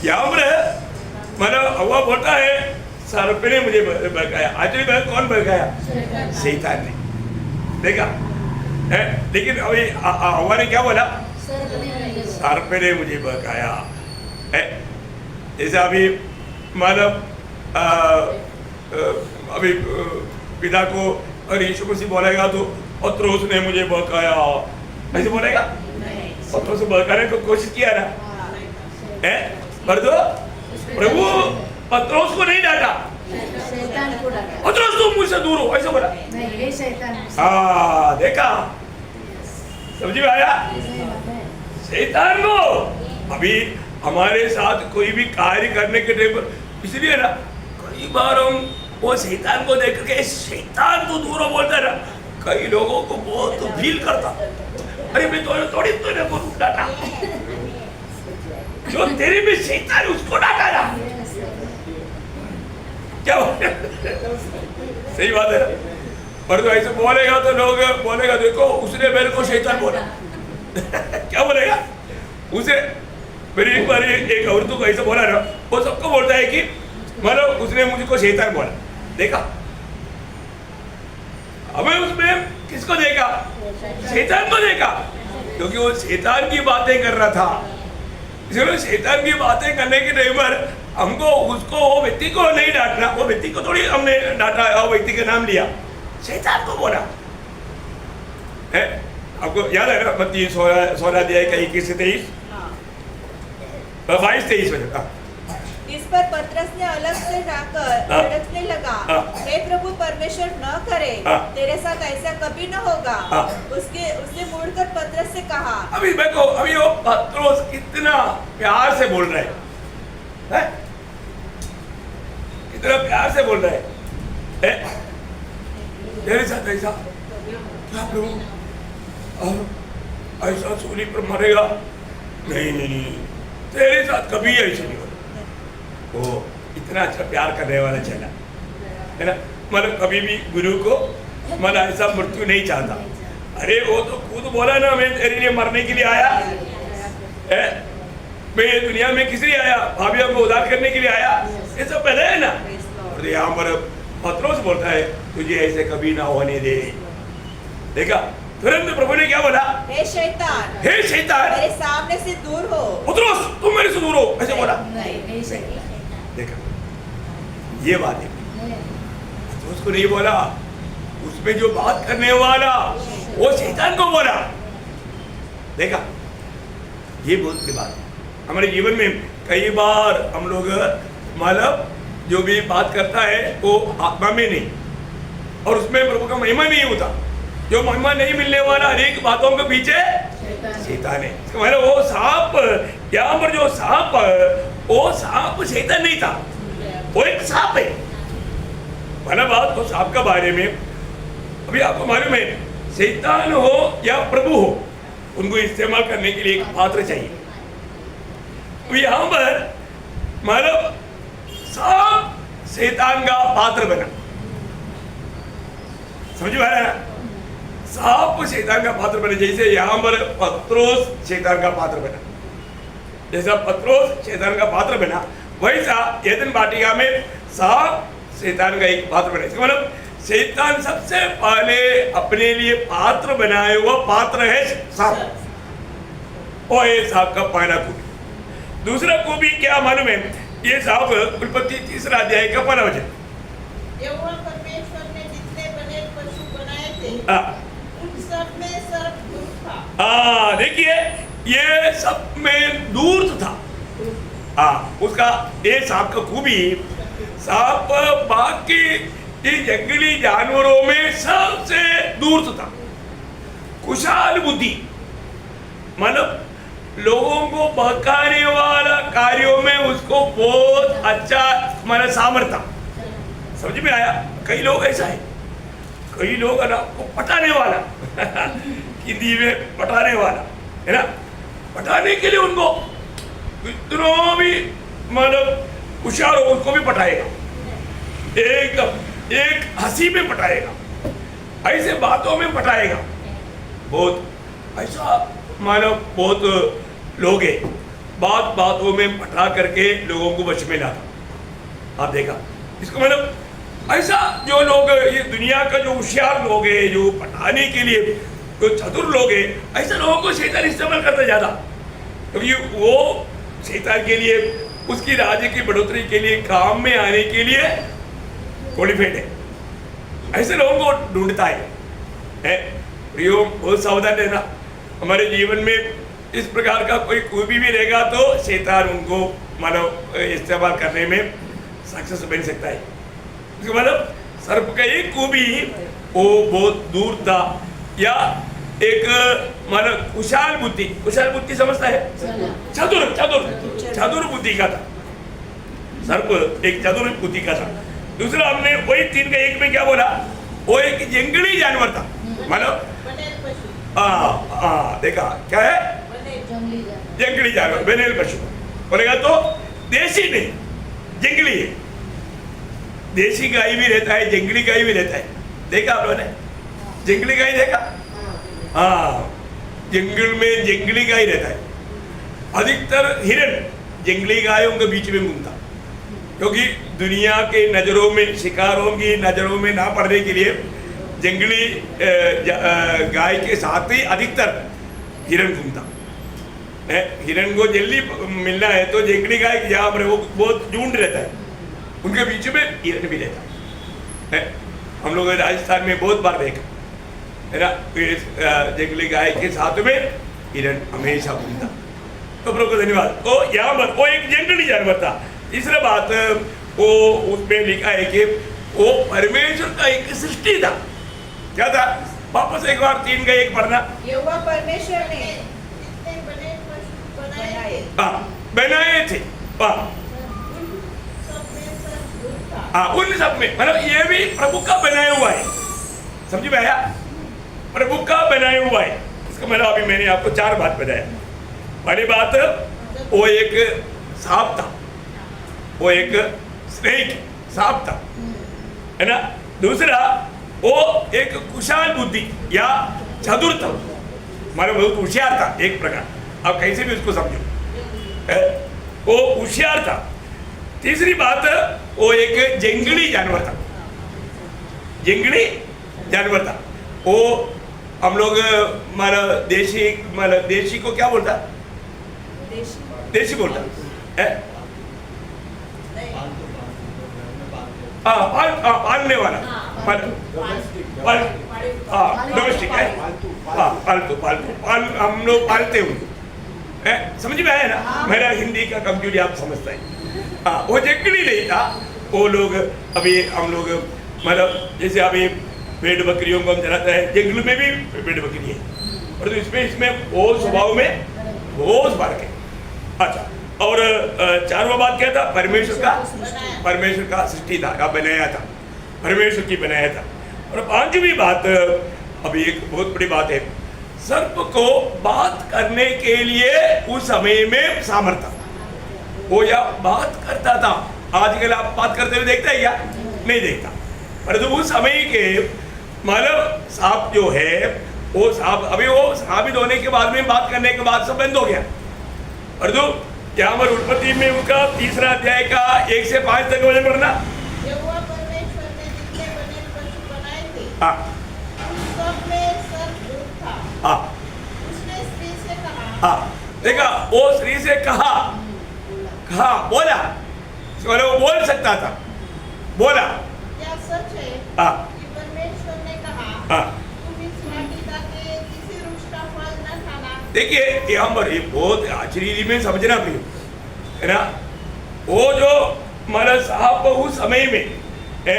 यहाँ पर मतलब हवा बोलता है सर्प ने मुझे बहकाया। आज कौन बहकाया? शैतान ने। देखा है, लेकिन अभी हवा ने क्या बोला? सर्प ने मुझे बहकाया है। जैसे अभी मानव अभी पिता को और यीशु मसीह बोलेगा तो पत्रोस ने मुझे बहकाया, ऐसे बोलेगा? पत्रोस को बहकाने को कोशिश किया ना है, पर तो प्रभु पत्रोस को नहीं डांटा, शैतान को डांटा। पत्रोस तुम मुझसे दूर हो, ऐसे बोला। नहीं, ये शैतान है। हाँ, देखा, समझ में आया? शैतान को अभी हमारे साथ कोई भी कार्य करने के टाइम पर, इसलिए ना कई बार हम वो शैतान को देख के शैतान तो दूर हो बोलता है ना, कई लोगों को बहुत फील करता, अरे मैं तो थोड़ी तो डांटा, जो तेरे में शैतान उसको डांटा ना, क्या सही बात है। पर तो ऐसे बोलेगा तो लोग बोलेगा देखो उसने मेरे को शैतान बोला। क्या बोलेगा उसे? मेरी एक बार एक औरतों को ऐसे बोला ना, वो सबको बोलता है कि मतलब उसने मुझको शैतान बोला। देखा, हमें उसमें किसको देखा? शैतान को देखा, क्योंकि वो शैतान की बातें कर रहा था। इसलिए शैतान की बातें करने के टाइम पर हमको उसको, वो व्यक्ति को नहीं डांटना, वो व्यक्ति को थोड़ी हमने डांटा, वो व्यक्ति का नाम लिया, शैतान को बोला है। आपको याद है ना मत्ती 16 अध्याय का 21 से 23, 22-23 में। इस पर पतरस ने अलग से जाकर भड़कने लगा, हे प्रभु परमेश्वर न करे, तेरे साथ ऐसा कभी न होगा। उसने मुड़कर पतरस से कहा, अभी देखो, अभी वो पतरस कितना प्यार से बोल रहा है, कितना प्यार से बोल रहा है, तेरे साथ ऐसा क्या प्रभु, ऐसा सूली पर मरेगा? नहीं नहीं नहीं, तेरे साथ कभी ऐसा नहीं होगा। वो इतना अच्छा प्यार करने वाला चला है ना, मतलब कभी भी गुरु को मतलब ऐसा मृत्यु नहीं चाहता। अरे वो तो खुद बोला ना, मैं तेरे लिए मरने के लिए आया है, मैं ये दुनिया में किस लिए आया? भाभियों को उद्धार करने के लिए आया, ये सब पहले है ना। और यहाँ पर पतरस बोलता है तुझे ऐसे कभी ना होने दे। देखा, तुरंत प्रभु ने क्या बोला? हे शैतान, हे शैतान, मेरे सामने से दूर हो। वो तो ये बात है। तो उसको नहीं बोला, उसमें जो बात करने वाला वो शैतान को बोला। देखा, ये बहुत बड़ी बात है। हमारे जीवन में कई बार हम लोग मतलब जो भी बात करता है वो आत्मा में नहीं, और उसमें प्रभु का महिमा नहीं होता। जो महिमा नहीं मिलने वाला अनेक बातों के पीछे शैतान है। मतलब वो सांप, यहाँ पर जो सांप, वो सांप शैतान नहीं था, वो एक सांप है। भला बात तो सांप का बारे में अभी आपको मालूम है, शैतान हो या प्रभु हो, उनको इस्तेमाल करने के लिए एक पात्र चाहिए। तो यहाँ पर मतलब सांप शैतान का पात्र बना, समझ में आ रहा है? सांप शैतान का पात्र बने। जैसे यहाँ पर पत्रोस शैतान का पात्र बना, जैसा पत्रोस शैतान का पात्र बना, वैसा एदन वाटिका में सांप शैतान का एक पात्र बना। इसका मतलब शैतान सबसे पहले अपने लिए पात्र बनाए हुआ पात्र है सांप। और ये सांप का पहला खूबी। दूसरा खूबी क्या मालूम है? ये सांप उत्पत्ति 3 अध्याय का 1 वचन। यहोवा परमेश्वर ने जितने बने पशु बनाए थे, उन सब में सर्प दूर था। देखिए, ये सब में दूर था। उसका ये सांप का खूबी, सांप बाकी ये जंगली जानवरों में सबसे दूर था। कुशाल बुद्धि, मतलब लोगों को बहकाने वाला कार्यों में उसको बहुत अच्छा मतलब सामर्थ्य। समझ में आया? कई लोग ऐसा है, कई लोग है ना को पटाने वाला हिंदी में पटाने वाला है ना, पटाने के लिए उनको इतना भी मतलब होशियार हो, उसको भी पटाएगा, एक हंसी में पटाएगा, ऐसे बातों में पटाएगा। बहुत ऐसा मानव बहुत लोग हैं, बातों में पटा करके लोगों को वश में लाता। आप देखा इसको, मतलब ऐसा जो लोग, ये दुनिया का जो होशियार लोग हैं, जो पटाने के लिए जो चतुर लोग हैं, ऐसे लोगों को शैतान इस्तेमाल करता ज़्यादा, क्योंकि वो शैतान के लिए, उसकी राज्य की बढ़ोतरी के लिए, काम में आने के लिए क्वालिफाइड है। ऐसे लोगों को ढूंढता है। प्रियो, बहुत सावधान रहना। हमारे जीवन में इस प्रकार का कोई खूबी भी रहेगा तो शैतान उनको मानव इस्तेमाल करने में सक्सेस बन सकता है। इसका मतलब सर्प का एक खूबी वो बहुत दूर था, या एक मानव कुशाल बुद्धि समझता है, चतुर बुद्धि का था। सर्प एक चतुर बुद्धि का था। दूसरा हमने वही 3 का 1 में क्या बोला, वो एक जंगली जानवर था। मतलब देखा क्या है, जंगली जानवर, बेनेल पशु बोलेगा तो देशी नहीं, जंगली है। देशी गाय भी रहता है, जंगली गाय भी रहता है। देखा आप लोगों ने जंगली गाय देखा? जंगल में जंगली गाय रहता है। अधिकतर हिरण जंगली गायों के बीच में घूमता, क्योंकि दुनिया के नजरों में, शिकारों की नजरों में ना पड़ने के लिए जंगली गाय के साथ ही अधिकतर हिरण घूमता है। हिरण को जल्दी मिलना है तो जंगली गाय जहाँ पर वो बहुत झुंड रहता है, उनके बीच में हिरण भी रहता है। हम लोग राजस्थान में बहुत बार देखा है ना, जंगली गाय के साथ में हिरण हमेशा घूमता। तो प्रभु को धन्यवाद। तो यहाँ पर वो एक जंगली जानवर था। तीसरा बात वो उसमें लिखा है कि वो परमेश्वर का एक सृष्टि था। क्या था? वापस एक बार 3 का 1 पढ़ना। यहोवा परमेश्वर ने जितने बने पशु बनाए थे, उन सब में, मतलब ये भी प्रभु का बनाया हुआ है। समझ में आया? प्रभु का बनाया हुआ है। इसका मतलब अभी मैंने आपको 4 बात बताया। पहली बात, वो एक सांप था, वो एक स्नेक सांप था, है ना। दूसरा, वो एक कुशाल बुद्धि या चतुर था, हमारा बहुत होशियार था एक प्रकार, आप कैसे भी उसको समझो, वो होशियार था। तीसरी बात, वो एक जंगली जानवर था, जंगली जानवर था। वो हम लोग हमारा देशी को क्या बोलता? देशी बोलता है। पालने वाला, डोमेस्टिक है, पालतू हम लोग पालते हैं, समझ में आया ना? मेरा हिंदी का कमजोरी आप समझते हैं। वो जंगली नहीं था, वो लोग अभी हम लोग मतलब जैसे अभी भेड़ बकरियों को हम चलाते हैं, जंगल में भी भेड़ बकरी है, और इसमें वो स्वभाव में बहुत फर्क है। अच्छा, और चारवा बात क्या था? परमेश्वर का सृष्टि था, या बनाया था, परमेश्वर की बनाया था। और पांचवी बात, अभी एक बहुत बड़ी बात है, सर्प को बात करने के लिए उस समय में सामर्थ्य था, वो या बात करता था। आजकल आप बात करते हुए देखते हैं क्या? नहीं देखता। परंतु उस समय के मतलब सांप जो है, वो सांप अभी वो साबित होने के बाद में, बात करने के बाद सब बंद हो गया। परंतु क्या हमारे उत्पत्ति में उनका 3 अध्याय का 1 से 5 तक वचन पढ़ना। यहोवा परमेश्वर ने जितने बने पशु बनाए थे, हाँ उन सब में सर्प दूर था। हाँ उसने स्त्री से कहा, हाँ, देखा, वो स्त्री से कहा, बोला, वो बोल सकता था, बोला। क्या सच है हाँ कि परमेश्वर ने कहा, हाँ, तुम इस वाटिका के किसी वृक्ष का फल न खाना? देखिए यहाँ पर ये बहुत आश्चर्य में समझना भी है ना। वो जो हमारा साहब उस समय में है,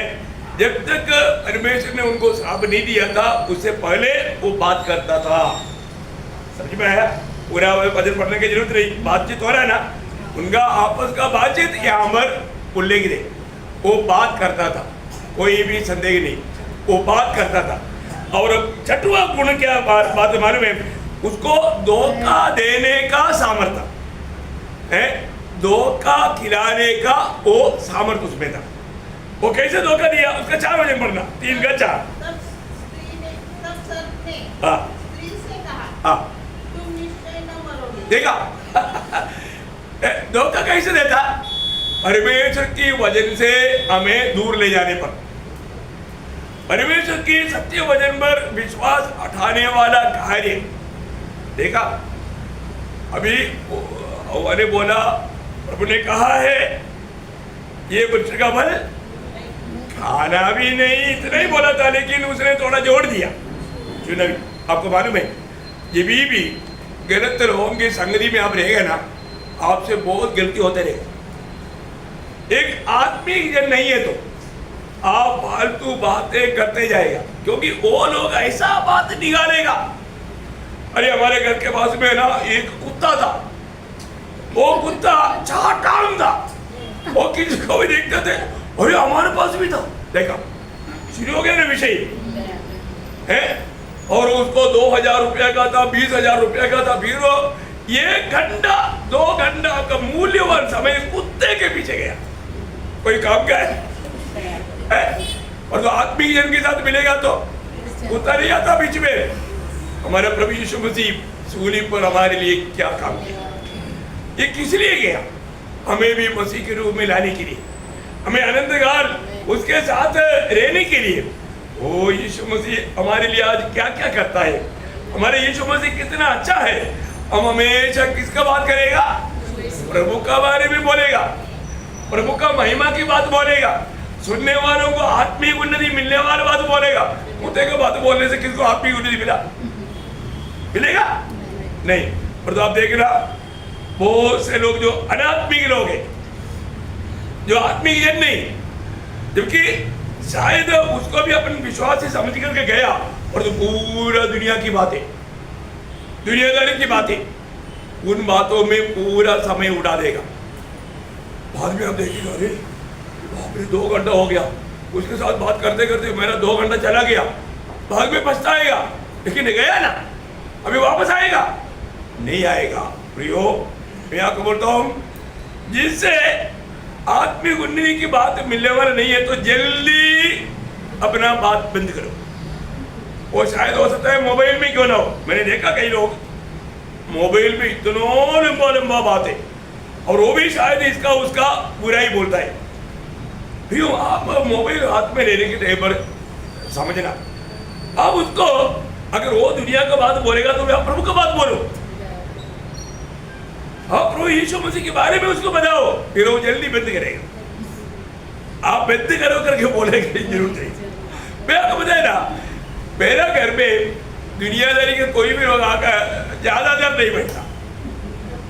जब तक परमेश्वर ने उनको श्राप नहीं दिया था, उससे पहले वो बात करता था। समझ में आया? पूरा वचन पढ़ने की जरूरत नहीं, बातचीत हो रहा है ना, उनका आपस का बातचीत यहाँ पर उल्लेख दे, वो बात करता था, कोई भी संदेह नहीं, वो बात करता था। और 6वां गुण क्या बात मालूम है? उसको धोखा देने का सामर्थ्य है, धोखा खिलाने का वो सामर्थ्य उसमें था। वो कैसे धोखा दिया? उसका 4 वचन पढ़ना, 3 का 4। तब सर्प ने हाँ स्त्री से कहा, हाँ, तुम निश्चय न मरोगे। देखा धोखा कैसे देता? परमेश्वर की वजन से हमें दूर ले जाने पर, परमेश्वर की सत्य वचन पर विश्वास उठाने वाला कार्य। देखा, अभी ने बोला, प्रभु ने कहा है ये वृक्ष का फल खाना भी नहीं, इतना ही बोला था, लेकिन उसने थोड़ा जोड़ दिया। चुनावी आपको मालूम है, ये भी गलत लोगों की संगति में आप रहेगा ना, आपसे बहुत गलती होते रहेगा। एक आत्मिक जन नहीं है तो आप फालतू बातें करते जाएगा, क्योंकि वो लोग ऐसा बात निकालेगा। अरे हमारे घर के पास में ना एक कुत्ता था, वो कुत्ता चाटांग था, वो किसी को भी देखते थे, अरे हमारे पास भी था। देखा, शुरू हो गया ना विषय है। और उसको 2000 रुपया का था, 20,000 रुपया का था। फिर वो 1 घंटा 2 घंटा का मूल्यवान समय कुत्ते के पीछे गया। कोई काम का है? और तो आत्मिक जन के साथ मिलेगा तो कुत्ता नहीं आता बीच में। हमारा प्रभु यीशु मसीह सूली पर हमारे लिए क्या काम किया, ये किस लिए गया? हमें भी मसीह के रूप में लाने के लिए, हमें अनंत काल उसके साथ रहने के लिए। ओ यीशु मसीह हमारे लिए आज क्या क्या करता है, हमारे यीशु मसीह कितना अच्छा है। हम हमेशा किसका बात करेगा? प्रभु का बारे में बोलेगा, प्रभु का महिमा की बात बोलेगा, सुनने वालों को आत्मिक उन्नति मिलने वाली बात बोलेगा। कुत्ते को बात बोलने से किसको आत्मिक उन्नति मिलेगा? नहीं। पर तो आप देखना, बहुत से लोग जो अनात्मिक लोग हैं, जो आत्मिक जन नहीं, जबकि शायद उसको भी अपन विश्वास से समझ करके गया, और तो पूरा दुनिया की बातें, दुनियादारी की बातें, उन बातों में पूरा समय उड़ा देगा। बाद में आप देखिएगा, अरे बाप रे 2 घंटा हो गया, उसके साथ बात करते करते मेरा 2 घंटा चला गया। बाद में पछताएगा, लेकिन गया ना, अभी वापस आएगा? नहीं आएगा। प्रियो, मैं आपको बोलता हूँ, जिससे आत्मिक उन्नति की बात मिलने वाला नहीं है, तो जल्दी अपना बात बंद करो। वो शायद हो सकता है मोबाइल में क्यों ना हो। मैंने देखा कई लोग मोबाइल में इतना लंबा लंबा बातें, और वो भी शायद इसका उसका बुरा ही बोलता है। फिर आप मोबाइल हाथ में लेने के टाइम पर समझना, आप उसको अगर वो दुनिया का बात बोलेगा तो आप प्रभु का बात बोलो, आप प्रभु यीशु मसीह के बारे में उसको बताओ, फिर वो जल्दी बंद करेगा। आप बेनती करो करके बोले कि जरूर चाहिए। मैं आपको बताया ना, मेरा घर में दुनियादारी के कोई भी लोग आकर ज्यादा देर नहीं बैठता,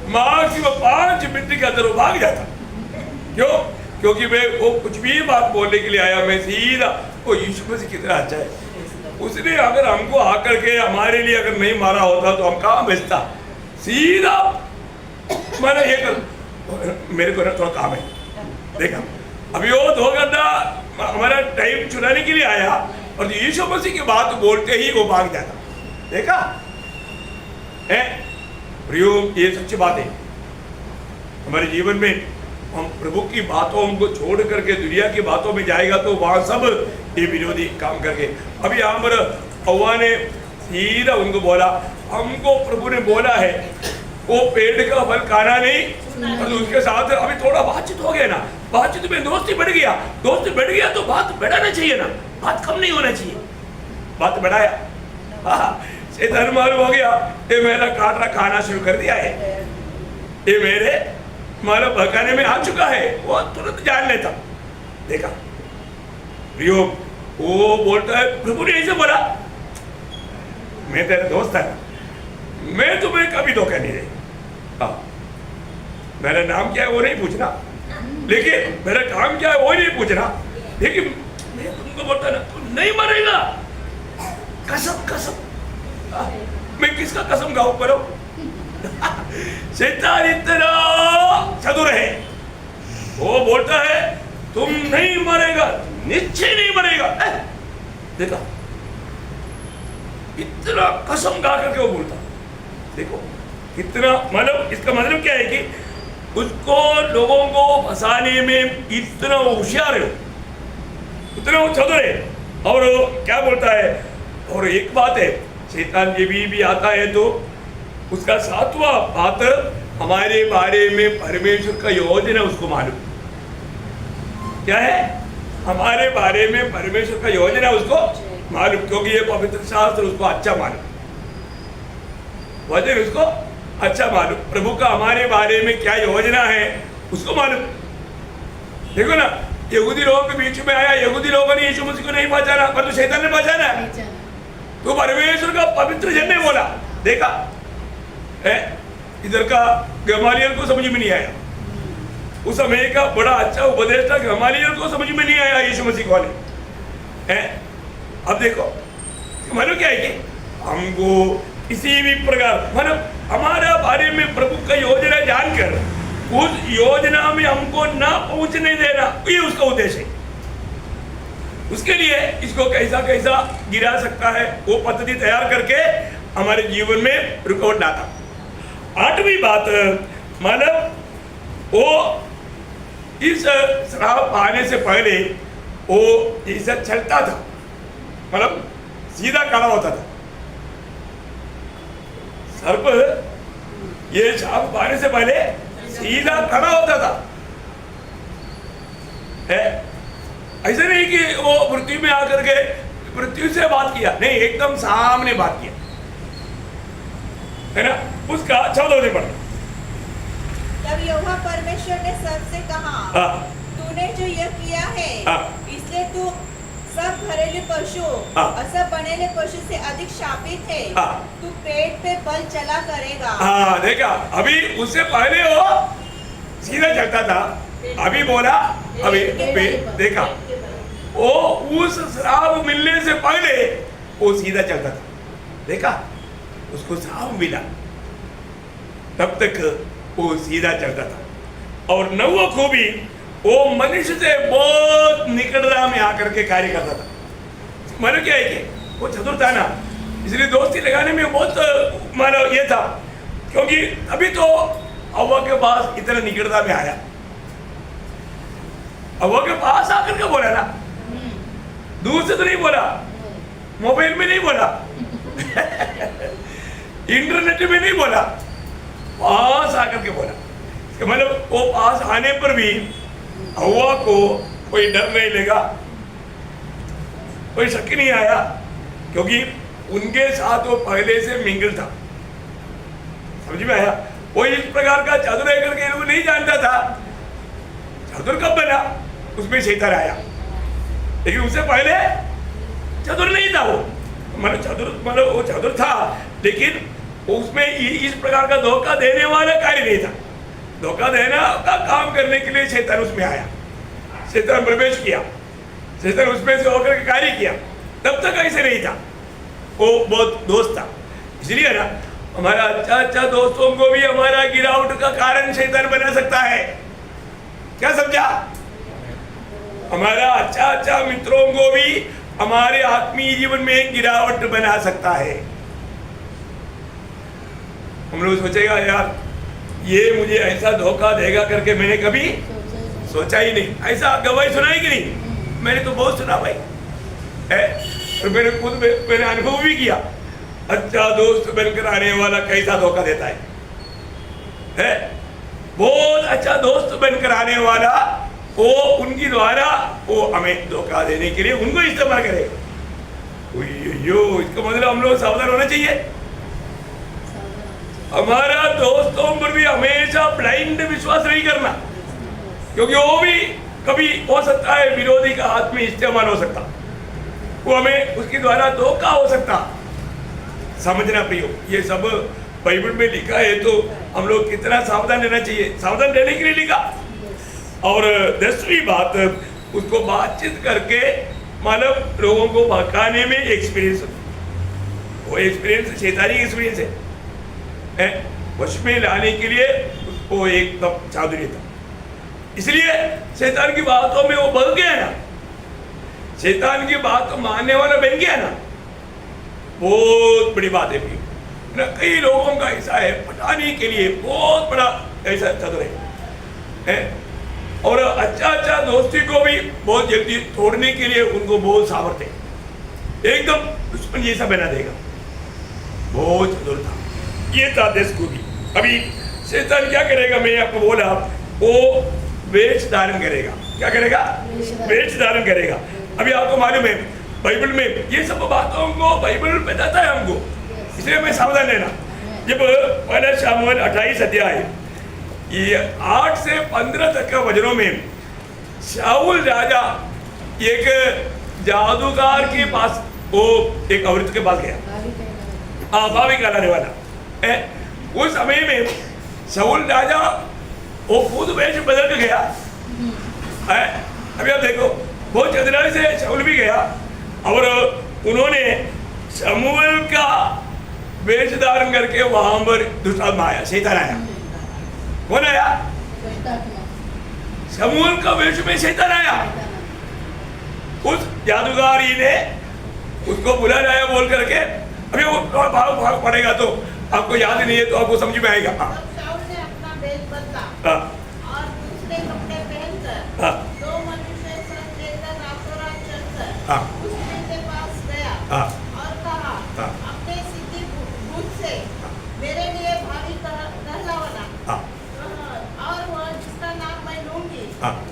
मैक्सिमम 5 मिनट के अंदर वो भाग जाता। क्यों? क्योंकि मैं वो कुछ भी बात बोलने के लिए आया, मैं सीधा वो यीशु मसीह कितना अच्छा है, उसने अगर हमको आकर के हमारे लिए अगर नहीं मारा होता तो हम कहाँ बेचता, सीधा मैंने ये कर, मेरे को ना थोड़ा काम है, देखा अभी वो 2 घंटा हमारा टाइम चुराने के लिए आया और यीशु मसीह की बात बोलते ही वो भाग जाता। देखा है प्रियो, ये सच्ची बात है। हमारे जीवन में हम प्रभु की बातों को छोड़ करके दुनिया की बातों में जाएगा तो वहां सब ये विरोधी काम करके। अभी यहाँ पर हव्वा ने सीधा उनको बोला, हमको प्रभु ने बोला है वो पेड़ का फल खाना नहीं, तो उसके साथ अभी थोड़ा बातचीत हो गया ना, बातचीत में दोस्ती बढ़ गया, दोस्ती बढ़ गया तो बात बढ़ाना चाहिए ना, बात कम नहीं होना चाहिए, बात बढ़ाया। हाँ, शैतान मालूम हो गया ये मेरा काटरा खाना शुरू कर दिया है, ये मेरे मारा भगाने में आ चुका है, वो तुरंत जान लेता। देखा प्रियो, वो बोलता है प्रभु ने ऐसे बोला, मैं तेरा दोस्त है, मैं तुम्हें कभी धोखा नहीं दे। मेरा नाम क्या है वो नहीं पूछना, लेकिन मेरा काम क्या है वो नहीं पूछना, लेकिन मैं तुमको बोलता ना तू नहीं मरेगा, कसम कसम। मैं किसका कसम खाऊं करो? शैतान इतना चतुर है, वो बोलता है तुम नहीं मरेगा, निश्चय नहीं मरेगा। देखा इतना कसम गा करके वो बोलता, देखो कितना, मतलब इसका मतलब क्या है कि उसको लोगों को फंसाने में इतना होशियार है, इतना वो चतुर है। और क्या बोलता है, और एक बात है, शैतान ये भी आता है तो उसका 7वां बात हमारे बारे में परमेश्वर का योजना उसको मालूम। क्या है? हमारे बारे में परमेश्वर का योजना उसको मालूम, क्योंकि ये पवित्र शास्त्र उसको अच्छा मालूम, वजन उसको अच्छा मालूम, प्रभु का हमारे बारे में क्या योजना है उसको मालूम। देखो ना, यहूदी लोगों के बीच में आया, यहूदी लोगों ने यीशु मसीह को नहीं पहचाना, पर तो शैतान ने पहचाना, तो परमेश्वर का पवित्र जन ने बोला। देखा है, इधर का गमालियल को समझ में नहीं आया, उस समय का बड़ा अच्छा उपदेश था, गमालियल को समझ में नहीं आया यीशु मसीह वाले है। अब देखो मानो क्या है कि हमको किसी भी प्रकार, मानो हमारा बारे में प्रभु का योजना जानकर उस योजना में हमको ना पहुंचने देना, ये उसका उद्देश्य है। उसके लिए इसको कैसा कैसा गिरा सकता है वो पद्धति तैयार करके हमारे जीवन में रुकावट लाता। 8वीं बात, मतलब वो इस श्राप आने से पहले वो जैसा चलता था, मतलब सीधा खड़ा होता था। सर्प ये श्राप आने से पहले सीधा खड़ा होता था, है ऐसे नहीं कि वो पृथ्वी में आकर के पृथ्वी से बात किया, नहीं, एकदम सामने बात किया, है ना। उसका 14 पढ़। तब यहोवा परमेश्वर ने सर्प से कहा, तूने जो यह किया है इसलिए तू सब घरेलू पशु और सब बनेले पशु से अधिक शापित है, तू पेट पे बल चला करेगा। देखा, अभी उससे पहले वो सीधा चलता था, अभी बोला अभी देखा, वो उस श्राप मिलने से पहले वो सीधा चलता था। देखा, उसको श्राप मिला तब तक वो सीधा चलता था, और नौवा खूबी वो मनुष्य से बहुत निकटता में आकर के कार्य करता था। मानो क्या है कि वो चतुर था ना, इसलिए दोस्ती लगाने में बहुत मानो ये था, क्योंकि अभी तो हव्वा के पास इतना निकटता में आया, हव्वा के पास आकर के बोला ना, दूर से तो नहीं बोला, मोबाइल में नहीं बोला इंटरनेट में नहीं बोला, पास आकर के बोला। मतलब वो पास आने पर भी हव्वा को कोई डर नहीं लगा, कोई शक नहीं आया, क्योंकि उनके साथ वो पहले से मिंगल था। समझ में आया? वो इस प्रकार का चतुर है करके वो नहीं जानता था। चतुर कब बना? उसमें शैतान आया, लेकिन उससे पहले चतुर नहीं था वो, मतलब वो चतुर था, लेकिन उसमें इस प्रकार का धोखा देने वाला कार्य नहीं था। धोखा देना का काम करने के लिए शैतान उसमें आया, शैतान प्रवेश किया, शैतान उसमें से होकर के कार्य किया। तब तक ऐसे नहीं था, वो बहुत दोस्त था। इसलिए ना हमारा अच्छा अच्छा दोस्तों को भी हमारा गिरावट का कारण शैतान बना सकता है। क्या समझा? हमारा अच्छा अच्छा मित्रों को भी हमारे आत्मीय जीवन में गिरावट बना सकता है। हम लोग सोचेगा यार ये मुझे ऐसा धोखा देगा करके मैंने कभी सोचा ही नहीं। ऐसा गवाही सुना ही कि नहीं? मैंने तो बहुत सुना भाई है, और मैंने खुद मैंने अनुभव भी किया। अच्छा दोस्त बनकर आने वाला कैसा धोखा देता है? बहुत अच्छा दोस्त बनकर आने वाला वो उनकी द्वारा वो हमें धोखा देने के लिए उनको इस्तेमाल करेगा। यो इसका मतलब हम लोग सावधान होना चाहिए। हमारा दोस्तों पर भी हमेशा ब्लाइंड विश्वास नहीं करना, क्योंकि वो भी कभी हो सकता है विरोधी का हाथ में इस्तेमाल हो सकता, वो हमें उसके द्वारा धोखा हो सकता। समझना प्रियो, ये सब बाइबल में लिखा है, तो हम लोग कितना सावधान रहना चाहिए। सावधान रहने के लिए लिखा। और 10वीं बात, उसको बातचीत करके मतलब लोगों को भड़काने में एक्सपीरियंस, वो एक्सपीरियंस शैतानी एक्सपीरियंस है, वश में लाने के लिए वो एकदम चादुरी था। इसलिए शैतान की बातों में वो बल गया ना, शैतान की बात मानने वाला बन गया ना, बहुत बड़ी बात है भी ना। कई लोगों का ऐसा है, पटाने के लिए बहुत बड़ा ऐसा चतुर है, और अच्छा अच्छा दोस्ती को भी बहुत जल्दी तोड़ने के लिए उनको बहुत सामर्थ्य है, एकदम दुश्मन जैसा बना देगा। बहुत चतुर था, ये था देश को भी। अभी शैतान क्या करेगा, मैं आपको बोला, वो वेश धारण करेगा। क्या करेगा? वेश धारण करेगा। अभी आपको मालूम है बाइबल में ये सब बातों को बाइबल बताता है हमको, इसलिए मैं सावधान रहना। जब पहला शामुएल 28 अध्याय ये 8 से 15 तक का वचनों में शाऊल राजा एक जादूगर के पास, वो एक औरत के पास गया, भावी कहलाने वाला है। उस समय में शाऊल राजा वो खुद वेश बदल के गया है। अभी आप देखो, बहुत चतुराई से शाऊल भी गया, और उन्होंने शमूएल का वेश धारण करके वहां पर दुष्टात्मा आया, शैतान आया। कौन आया? शमूएल का वेश में शैतान आया। उस जादूगारी ने उसको बुला लाया बोल करके। अभी वो भाग पड़ेगा तो आपको याद नहीं है तो आपको समझ में आएगा। शाऊल ने अपना वेश बदला और दूसरे कपड़े पहनकर दो मनुष्य संग लेकर रातों-रात चलकर उस स्त्री के पास गया और कहा, अपने सिद्धि भूत से मेरे लिए भावी कहलावना, और वह जिसका नाम मैं लूंगी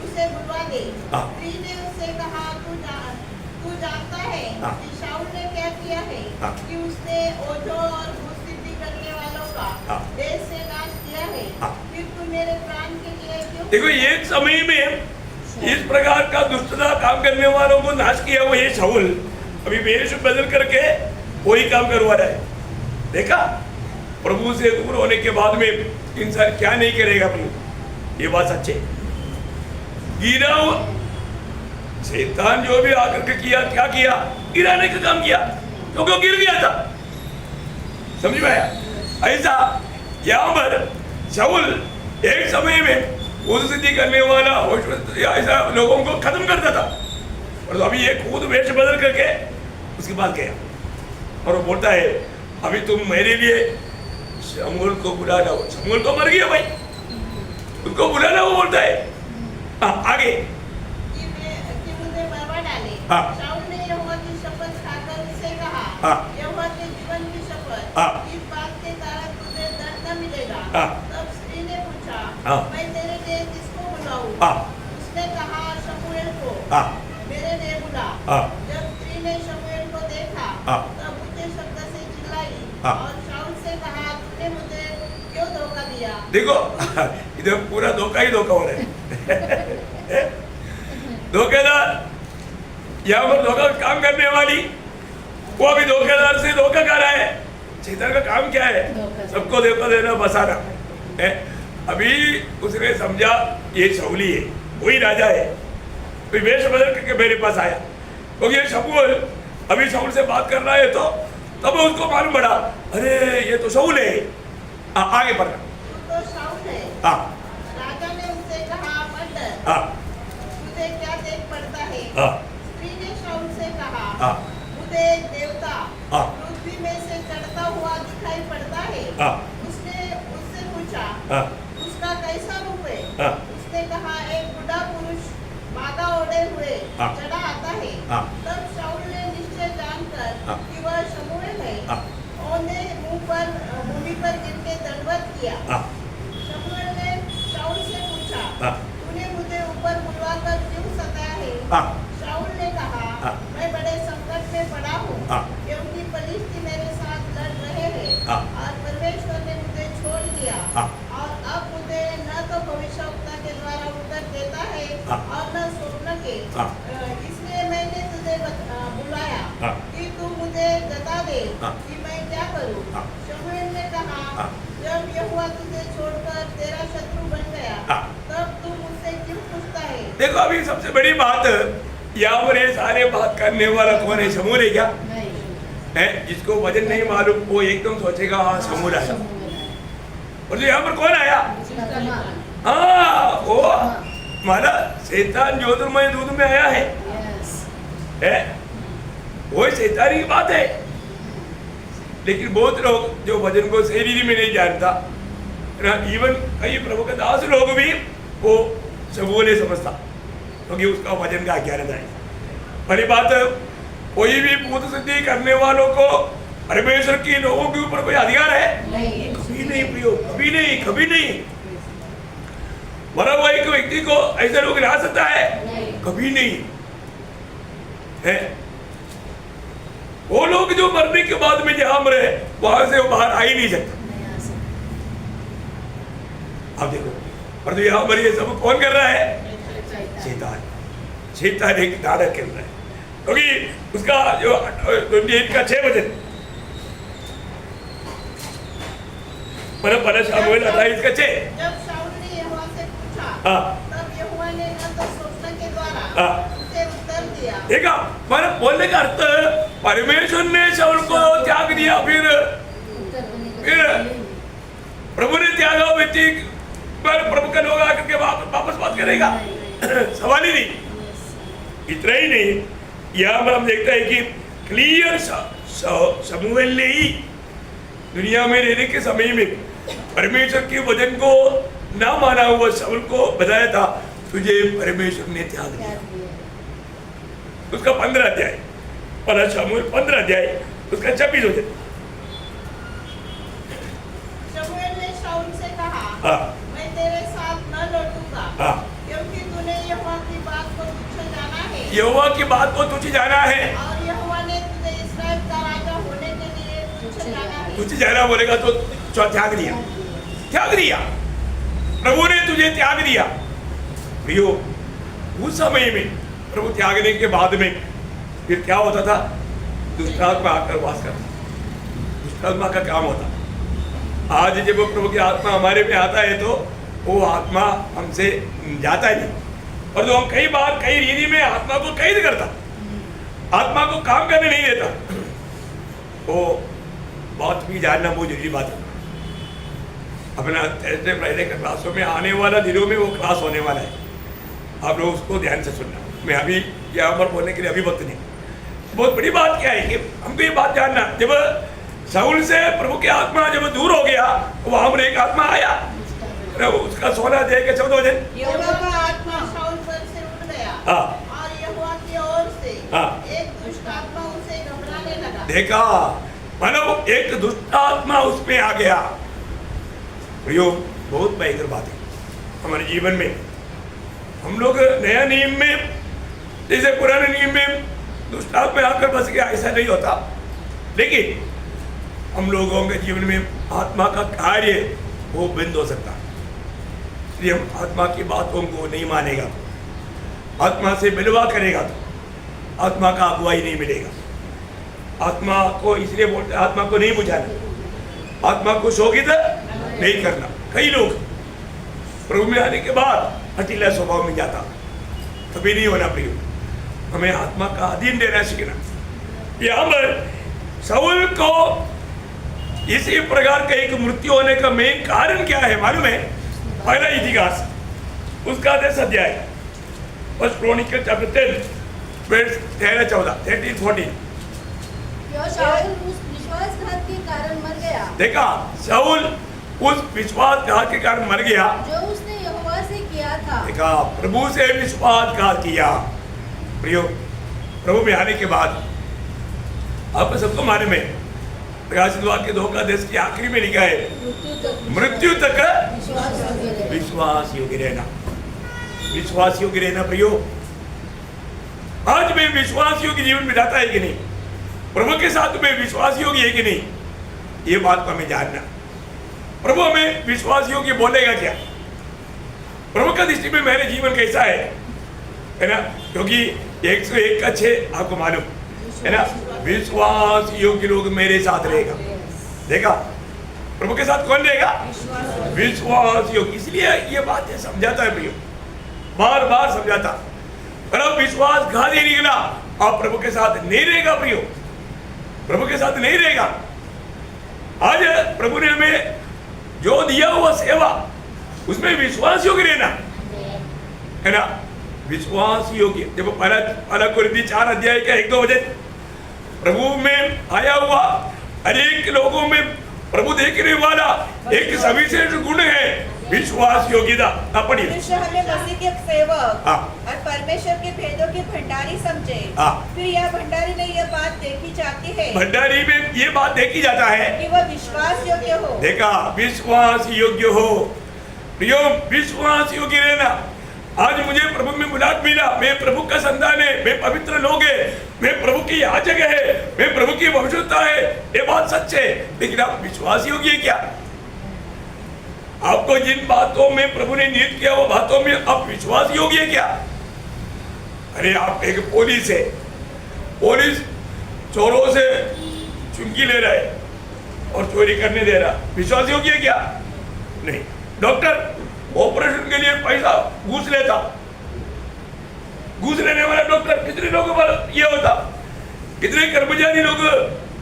उसे बुलवा दे। स्त्री ने उससे कहा, तू जानता है कि शाऊल ने क्या किया है, कि उसने ओझों और भूत सिद्धि करने वालों का देश से नाश किया है। फिर तू मेरे प्राण के लिए क्यों? देखो, एक समय में इस प्रकार का दुष्टता काम करने वालों को नाश किया हुआ ये शाऊल अभी वेश बदल करके वही काम करवा रहा है। देखा, प्रभु से दूर होने के बाद में इंसान क्या नहीं करेगा प्रभु, ये बात सच्चे। गिरा शैतान जो भी आकर के किया, क्या किया? गिराने का काम किया, क्योंकि वो गिर गया था। समझ में आया? ऐसा यहाँ पर शाऊल एक समय में भूत सिद्धि करने वाला ऐसा लोगों को खत्म करता था, और अभी ये खुद वेश बदल करके उसके पास गया और वो बोलता है, अभी तुम मेरे लिए शमूएल को बुला लाओ। शमूएल तो मर गया भाई, उसको बुला लाओ बोलता है। आगे कि मुझे मरवा डाले। शाऊल ने यहोवा की शपथ खाकर उससे कहा, यहोवा के जीवन की शपथ, इस बात के कारण तुझे दंड न मिलेगा। तब स्त्री ने पूछा, मैं तेरे लिए किसको बुलाऊं? उसने कहा, शमूएल को मेरे लिए बुला। जब स्त्री ने शमूएल को देखा तब ऊंचे शब्द से चिल्लाई और शाऊल से कहा, तूने मुझे क्यों धोखा दिया? देखो, इधर पूरा धोखा ही धोखा हो रहा है। धोखेदार यहाँ पर धोखा काम करने वाली वो अभी धोखेदार से धोखा कर रहा है। शैतान का काम क्या है? धोखा। सबको धोखा देना, बसाना है। अभी उसने समझा ये शाऊली है, वही राजा है, कोई वेश बदल करके मेरे पास आया क्योंकि ये शमूएल अभी शाऊल से बात कर रहा है। तो तब उसको मालूम पड़ा, अरे ये तो शाऊल है। आगे बढ़ना। तू तो शाऊल है। हाँ राजा ने उससे कहा, मत डर, हाँ तुझे क्या देख पड़ता है? हाँ स्त्री ने शाऊल से कहा, हाँ मुझे एक देवता हाँ पृथ्वी में से चढ़ता हुआ दिखाई पड़ता है। हाँ उसने उससे पूछा, हाँ उसका कैसा रूप है? हाँ उसने कहा, एक बूढ़ा पुरुष बागा ओढ़े हुए हाँ। चढ़ा आता है। हाँ। तब शाऊल ने निश्चय जानकर हाँ। कि वह शमूएल है, हाँ। उसने भूमि पर गिर के दंडवत किया। हाँ शमूएल ने शाऊल से पूछा, हाँ तूने मुझे ऊपर बुलवाकर क्यों सताया है? हाँ शाऊल ने कहा, हाँ। मैं बड़े संकट में पड़ा हूँ, हाँ। क्योंकि फलिश्ती मेरे साथ लड़ रहे हैं हाँ। और परमेश्वर ने मुझे छोड़ दिया। हाँ। और अब मुझे न तो भविष्यवक्ता के द्वारा उत्तर देता है हाँ। और न स्वप्न के। हाँ। इसलिए मैंने तुझे बुलाया हाँ। कि तू मुझे बता दे हाँ। कि मैं क्या करूँ। हाँ। शमूएल ने कहा, हाँ। जब यहोवा तुझे छोड़कर तेरा शत्रु बन गया, हाँ। तब तू मुझसे क्यों पूछता है? देखो अभी सबसे बड़ी बात यहाँ पर ये सारे बात करने वाला कौन है? शमूएल है क्या नहीं है? जिसको वजन नहीं मालूम वो एकदम सोचेगा हाँ शमूएल है। और जो यहाँ पर कौन आया? हाँ वो हमारा शैतान ज्योतिर्मय दूध में आया है, है? वो शैतानी की बात है। लेकिन बहुत लोग जो भजन को सही रीति में नहीं जानता ना, इवन कई प्रभु के दास लोग भी वो शमूएल नहीं समझता क्योंकि उसका भजन का अज्ञानता है। पहली बात, कोई भी भूत सिद्धि करने वालों को परमेश्वर की लोगों के ऊपर कोई अधिकार है? नहीं कभी नहीं प्रियो, कभी नहीं, कभी नहीं। मरा हुआ एक व्यक्ति को ऐसे लोग ला सकता है? कभी नहीं है। वो लोग जो मरने के बाद में जहां मरे वहां से वो बाहर आ ही नहीं सकता। आप देखो, पर तो यहाँ पर ये सब कौन कर रहा है? शैतान। शैतान एक नाटक कर रहा है क्योंकि उसका जो 28 का 6 वचन, पर शमूएल 28 का 6। जब शाऊल ने यहोवा से पूछा, हाँ। तब यहोवा ने न तो स्वप्न के द्वारा हाँ। उसे उत्तर दिया। देखा, मतलब बोलने का अर्थ परमेश्वर ने शाऊल को त्याग दिया, फिर प्रभु ने त्यागा व्यक्ति पर प्रभु का लोग आकर के वापस बात करेगा? सवाल ही नहीं। इतना ही नहीं, यहाँ पर हम देखते हैं कि क्लियर शमूएल ने ही दुनिया में रहने के समय में परमेश्वर के वचन को ना माना हुआ शाऊल को बताया था, तुझे परमेश्वर ने त्याग दिया। उसका 15 अध्याय, पहला शमूएल 15 अध्याय, उसका 26 वचन। शमूएल ने शाऊल से कहा, हाँ मैं तेरे साथ न लौटूंगा, हाँ। क्योंकि तूने यहोवा की बात को तुच्छ जाना है यहोवा की बात को तुझे जाना है। और यहोवा ने तुझे इस्राएल का राजा होने के लिए तुच्छ जाना है। तुझे जाना बोलेगा तो त्याग दिया, त्याग दिया। प्रभु ने तुझे त्याग दिया। प्रियो, उस समय में प्रभु त्यागने के बाद में फिर क्या होता था? दुष्टात्मा आकर वास करता। दुष्टात्मा का काम होता। आज जब प्रभु की आत्मा हमारे में आता है तो वो आत्मा हमसे जाता ही नहीं, और जो हम कई बार कई रीति में आत्मा को कैद करता, आत्मा को काम करने नहीं देता। वो बात भी जानना बहुत जरूरी बात है। अपना थर्सडे फ्राइडे का क्लासों में आने वाला दिनों में वो क्लास होने वाला है, आप लोग उसको ध्यान से सुनना। मैं अभी यहाँ पर बोलने के लिए अभी वक्त नहीं। बहुत बड़ी बात क्या है कि हमको ये बात जानना, जब शाऊल से प्रभु की आत्मा जब दूर हो गया, वहां पर एक आत्मा आया, उसका सोना दे के 14 वचन। यहोवा का आत्मा शाऊल पर से उठ गया, हाँ। और यहोवा की ओर से हाँ। एक दुष्ट आत्मा उसे घबराने लगा। देखा, मानो एक दुष्ट आत्मा उसमें आ गया। प्रियो, बहुत भयंकर बात है हमारे जीवन में। हम लोग नया नियम में जैसे पुराने नियम में दुष्ट आत्मा आकर बस गया, ऐसा नहीं होता। लेकिन हम लोगों के जीवन में आत्मा का कार्य वो बंद हो सकता है, इसलिए हम आत्मा की बातों को नहीं मानेगा। आत्मा से मिलवा करेगा तो आत्मा का अगुवाई नहीं मिलेगा। आत्मा को इसलिए बोलते हैं, आत्मा को नहीं बुझाना, आत्मा को शोकित नहीं करना। कई लोग प्रभु में आने के बाद हठीला स्वभाव में जाता, कभी नहीं होना प्रिय। हमें आत्मा का अधीन देना सीखना। यहाँ पर शाऊल को इसी प्रकार का एक मृत्यु होने का मेन कारण क्या है मालूम है? पहला इतिहास उसका 10 अध्याय, फर्स्ट क्रॉनिकल चैप्टर 10 वर्स 13-14, 13-14। शाऊल उस विश्वासघात के कारण मर गया। देखा, शाऊल उस विश्वासघात के कारण मर गया जो उसने यहोवा से किया था। देखा, प्रभु से विश्वासघात किया। प्रियो, प्रभु में आने के बाद आप सबको मालूम है प्रकाशित वाक्य 2:10 के आखिरी में लिखा है, मृत्यु तक विश्वास योग्य रहना। विश्वास योग्य रहना प्रियो। आज में विश्वास योग्य जीवन बिताता है कि नहीं? प्रभु के साथ में विश्वास योग्य है कि नहीं? ये बात को हमें जानना। प्रभु हमें विश्वास योग्य बोलेगा क्या? प्रभु का दृष्टि में मेरे जीवन कैसा है ना? क्योंकि 101 का 6 आपको मालूम है ना, विश्वास योग्य लोग मेरे साथ रहेगा। देखा, प्रभु के साथ कौन रहेगा? विश्वास योग्य। इसलिए ये बात समझाता है प्रियो, बार बार समझाता। पर अब विश्वास घात ही निकला, आप प्रभु के साथ नहीं रहेगा प्रियो, प्रभु के साथ नहीं रहेगा। आज प्रभु ने हमें जो दिया हुआ सेवा, उसमें विश्वास योग्य रहना है ना। विश्वास योग्य। जब पहला कुरिन्थी 4 अध्याय का 1-2 वचन, प्रभु में आया हुआ अनेक लोगों में प्रभु देखने वाला एक सविशेष गुण है विश्वास योग्यता। पढ़िए। मनुष्य हमें मसीह के सेवक और परमेश्वर के भेदों के भंडारी समझे। फिर यह भंडारी में यह बात देखी जाती है, भंडारी में ये बात देखी जाता है कि वह विश्वास योग्य हो। देखा, विश्वास योग्य हो प्रियो, विश्वास योग्य रहना। आज मुझे प्रभु में मुलाकात मिला, मैं प्रभु का संतान है, मैं पवित्र लोग है, मैं प्रभु की याचक है, मैं प्रभु की भविष्यता है, ये बात सच है। लेकिन आप विश्वास योग्य है क्या? आपको जिन बातों में प्रभु ने नियुक्त किया वो बातों में आप विश्वास योग्य है क्या? अरे आप एक पुलिस है, पुलिस चोरों से चुंगी ले रहा है और चोरी करने दे रहा, विश्वास योग्य है क्या? नहीं। डॉक्टर ऑपरेशन के लिए पैसा घूस लेता, घूस लेने वाला डॉक्टर कितने लोगों पर ये होता, कितने कर्मचारी लोग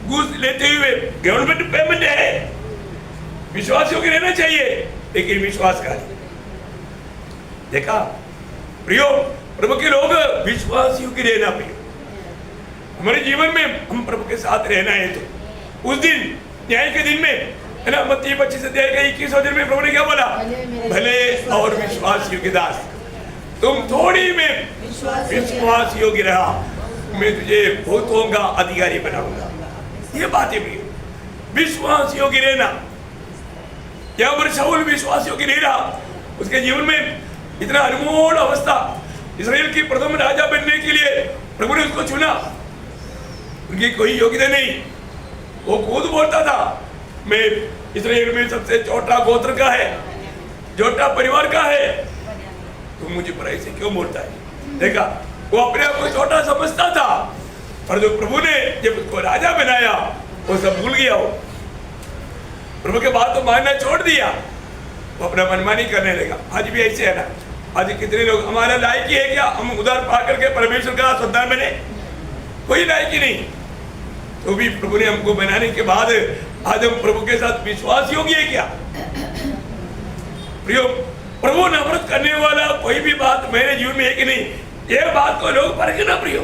घूस लेते हुए गवर्नमेंट पेमेंट है। विश्वास योग्य रहना चाहिए, लेकिन विश्वास का देखा प्रियो, प्रभु के लोग विश्वास योग्य रहना प्रियो। हमारे जीवन में हम प्रभु के साथ रहना है तो उस दिन न्याय के दिन में है ना, मत्ती 25 अध्याय का 21 वचन में प्रभु ने क्या बोला? भले और विश्वास योग्य दास, तुम थोड़ी में विश्वास योग्य रहा, मैं तुझे बहुतों का अधिकारी बनाऊंगा। ये बात है प्रियो, विश्वास योग्य रहना। यहाँ पर शाऊल विश्वास योग्य नहीं रहा, उसके जीवन में इतना अनमोल अवस्था, इस्राएल की प्रथम राजा बनने के लिए प्रभु ने उसको चुना। उनकी कोई योग्यता नहीं, वो खुद बोलता था मैं इस्राएल में सबसे छोटा गोत्र का है, छोटा परिवार का है, तो मुझे पर ऐसे क्यों बोलता है? देखा, वो अपने आप को छोटा समझता था, पर जो प्रभु ने जब उसको राजा बनाया वो सब भूल गया। वो प्रभु के बात तो मानना छोड़ दिया, वो अपना मनमानी करने लगा। आज भी ऐसे है ना, आज कितने लोग हमारा लायकी है क्या हम उधार पा करके परमेश्वर का संतान बने? कोई लायकी नहीं। तो भी प्रभु ने हमको बनाने के बाद आज हम प्रभु के साथ विश्वास योग्य है क्या? प्रियो, प्रभु नफरत करने वाला कोई भी बात मेरे जीवन में है कि नहीं, ये बात को लोग परखना प्रियो।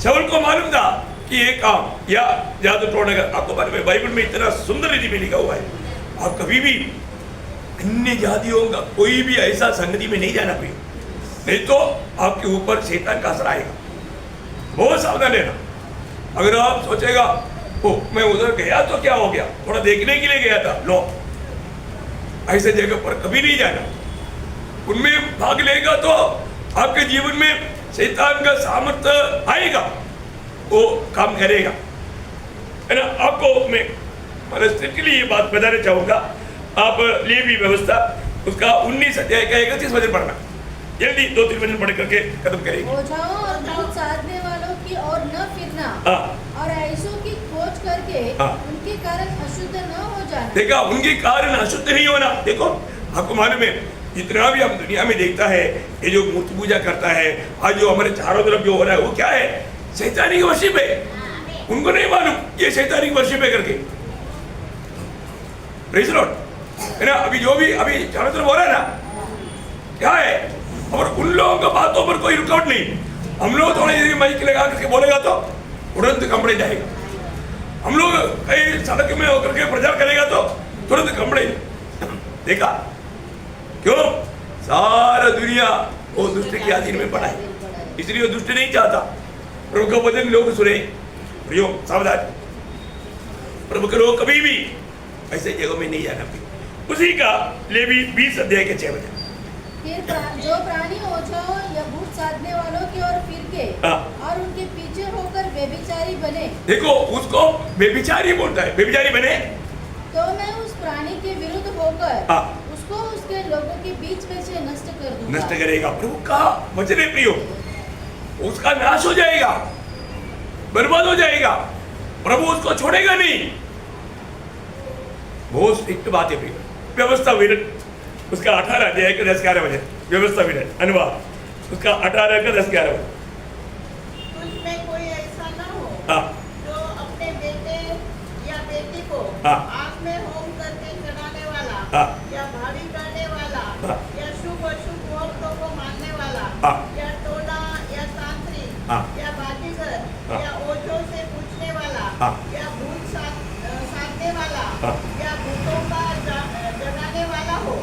शाऊल को मालूम था कि ये काम या जादू टोना का, आपको मालूम है बाइबल में इतना सुंदर रीति में लिखा हुआ है, आप कभी भी अन्य जातियों का कोई भी ऐसा संगति में नहीं जाना प्रियो, नहीं तो आपके ऊपर शैतान का असर आएगा। बहुत सावधान रहना। अगर आप सोचेगा ओ मैं उधर गया तो क्या हो गया, थोड़ा देखने के लिए गया था, लो ऐसे जगह पर कभी नहीं जाना। उनमें भाग लेगा तो आपके जीवन में शैतान का सामर्थ्य आएगा, वो काम करेगा, है ना। आपको मैं स्ट्रिक्टली ये बात बताना चाहूंगा। आप लेवी व्यवस्था उसका 19 अध्याय का 31 वचन पढ़ना। जल्दी 2-3 वचन पढ़ करके खत्म करेंगे। ओझाओं और भूत साधने वालों की ओर न फिरना हाँ। और ऐसों की खोज करके हाँ। उनके कारण अशुद्ध न हो जाना। देखा, उनके कारण अशुद्ध नहीं होना। देखो, आपको मालूम है, जितना भी हम दुनिया में देखता है, ये जो मूर्ति पूजा करता है, आज जो हमारे चारों तरफ जो हो रहा है, वो क्या है? शैतानी की वर्शिप है। उनको नहीं मालूम ये शैतानी की वर्शिप है करके। प्रेज़ लॉर्ड, है ना? अभी जो भी अभी चारों तरफ हो रहा है ना, क्या है? और उन लोगों का बातों पर कोई रुकावट नहीं। हम लोग थोड़ी देर माइक लगा करके बोलेगा तो तुरंत कंपनी जाएगा। हम लोग कहीं सड़क में होकर के प्रचार करेगा तो तुरंत कंपनी। देखा क्यों? सारा दुनिया वो दुष्ट के अधीन में पड़ा है, इसलिए वो दुष्ट नहीं चाहता प्रभु का वचन लोग सुने। प्रियो सावधान, प्रभु के लोग कभी भी ऐसे जगह में नहीं जाना। उसी का लेवी 20 अध्याय के 6 वचन। फिर जो प्राणी ओझाओं या भूत साधने वालों की ओर फिर के और उनके पीछे होकर व्यभिचारी बने, देखो उसको व्यभिचारी बोलता है, व्यभिचारी बने तो मैं उस प्राणी के विरुद्ध होकर उसको उसके लोगों के बीच में से नष्ट कर दूंगा। नष्ट करेगा। प्रभु का वचन है प्रियो, उसका नाश हो जाएगा, बर्बाद हो जाएगा। प्रभु उसको छोड़ेगा नहीं। बहुत स्ट्रिक्ट बात है प्रियो। व्यवस्था विरत उसका 18 अध्याय का 10-11 वचन। व्यवस्था विरत अनुवाद उसका 18 का 10-11 वचन। तुझ में कोई ऐसा न हो जो अपने बेटे या बेटी को आँख में होम करके चढ़ाने वाला या भारी करने वाला या शुभ अशुभ मुहूर्तों को मानने वाला या टोना या तांत्रिक या बाजीगर या ओझों से पूछने वाला या भूत साधने वाला या भूतों का जगाने वाला हो,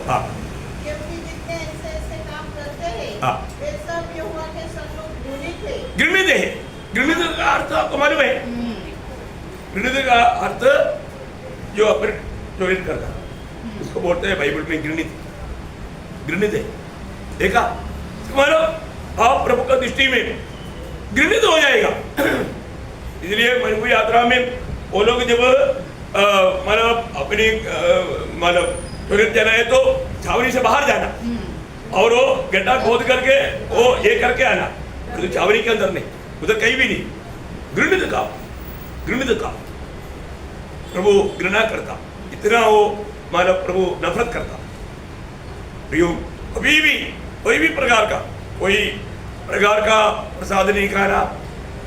क्योंकि जितने ऐसे काम करते हैं वे सब यहोवा के सम्मुख घृणित है। घृणित है। घृणित का अर्थ आपको मालूम है? घृणित का अर्थ जो अपरित करता, उसको बोलते हैं बाइबल में घृणित। घृणित है। देखा मानो आप प्रभु का दृष्टि में घृणित हो जाएगा। इसलिए मणिपुर यात्रा में वो लोग जब मतलब अपनी मतलब तुरंत जाना है तो छावनी से बाहर जाना और वो गड्ढा खोद करके वो ये करके आना, तो छावनी के अंदर नहीं, उधर कहीं भी नहीं। घृणित का, घृणित का प्रभु घृणा करता, इतना वो मतलब प्रभु नफरत करता। प्रियो, अभी भी कोई भी प्रकार का प्रसाद नहीं खाना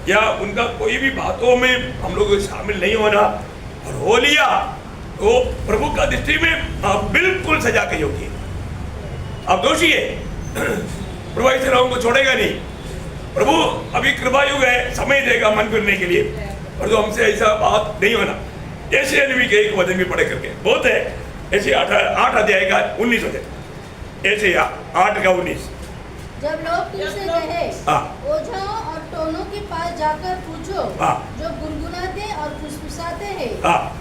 या उनका कोई भी बातों में हम लोग शामिल नहीं होना और हो लिया तो प्रभु का दृष्टि में आप बिल्कुल सजा के योग्य है, आप दोषी है। प्रभु ऐसे लोगों को छोड़ेगा नहीं। प्रभु अभी कृपा युग है, समय देगा मन फिरने के लिए, और तो हमसे ऐसा बात नहीं होना। ऐसे नबी के एक वचन भी पढ़े करके बहुत है। ऐसे 8 अध्याय का 19 वचन, ऐसे 8 का 19। जब लोग तुझसे कहे ओझाओं और टोनों के पास जाकर पूछो जो गुनगुनाते और फुसफुसाते हैं,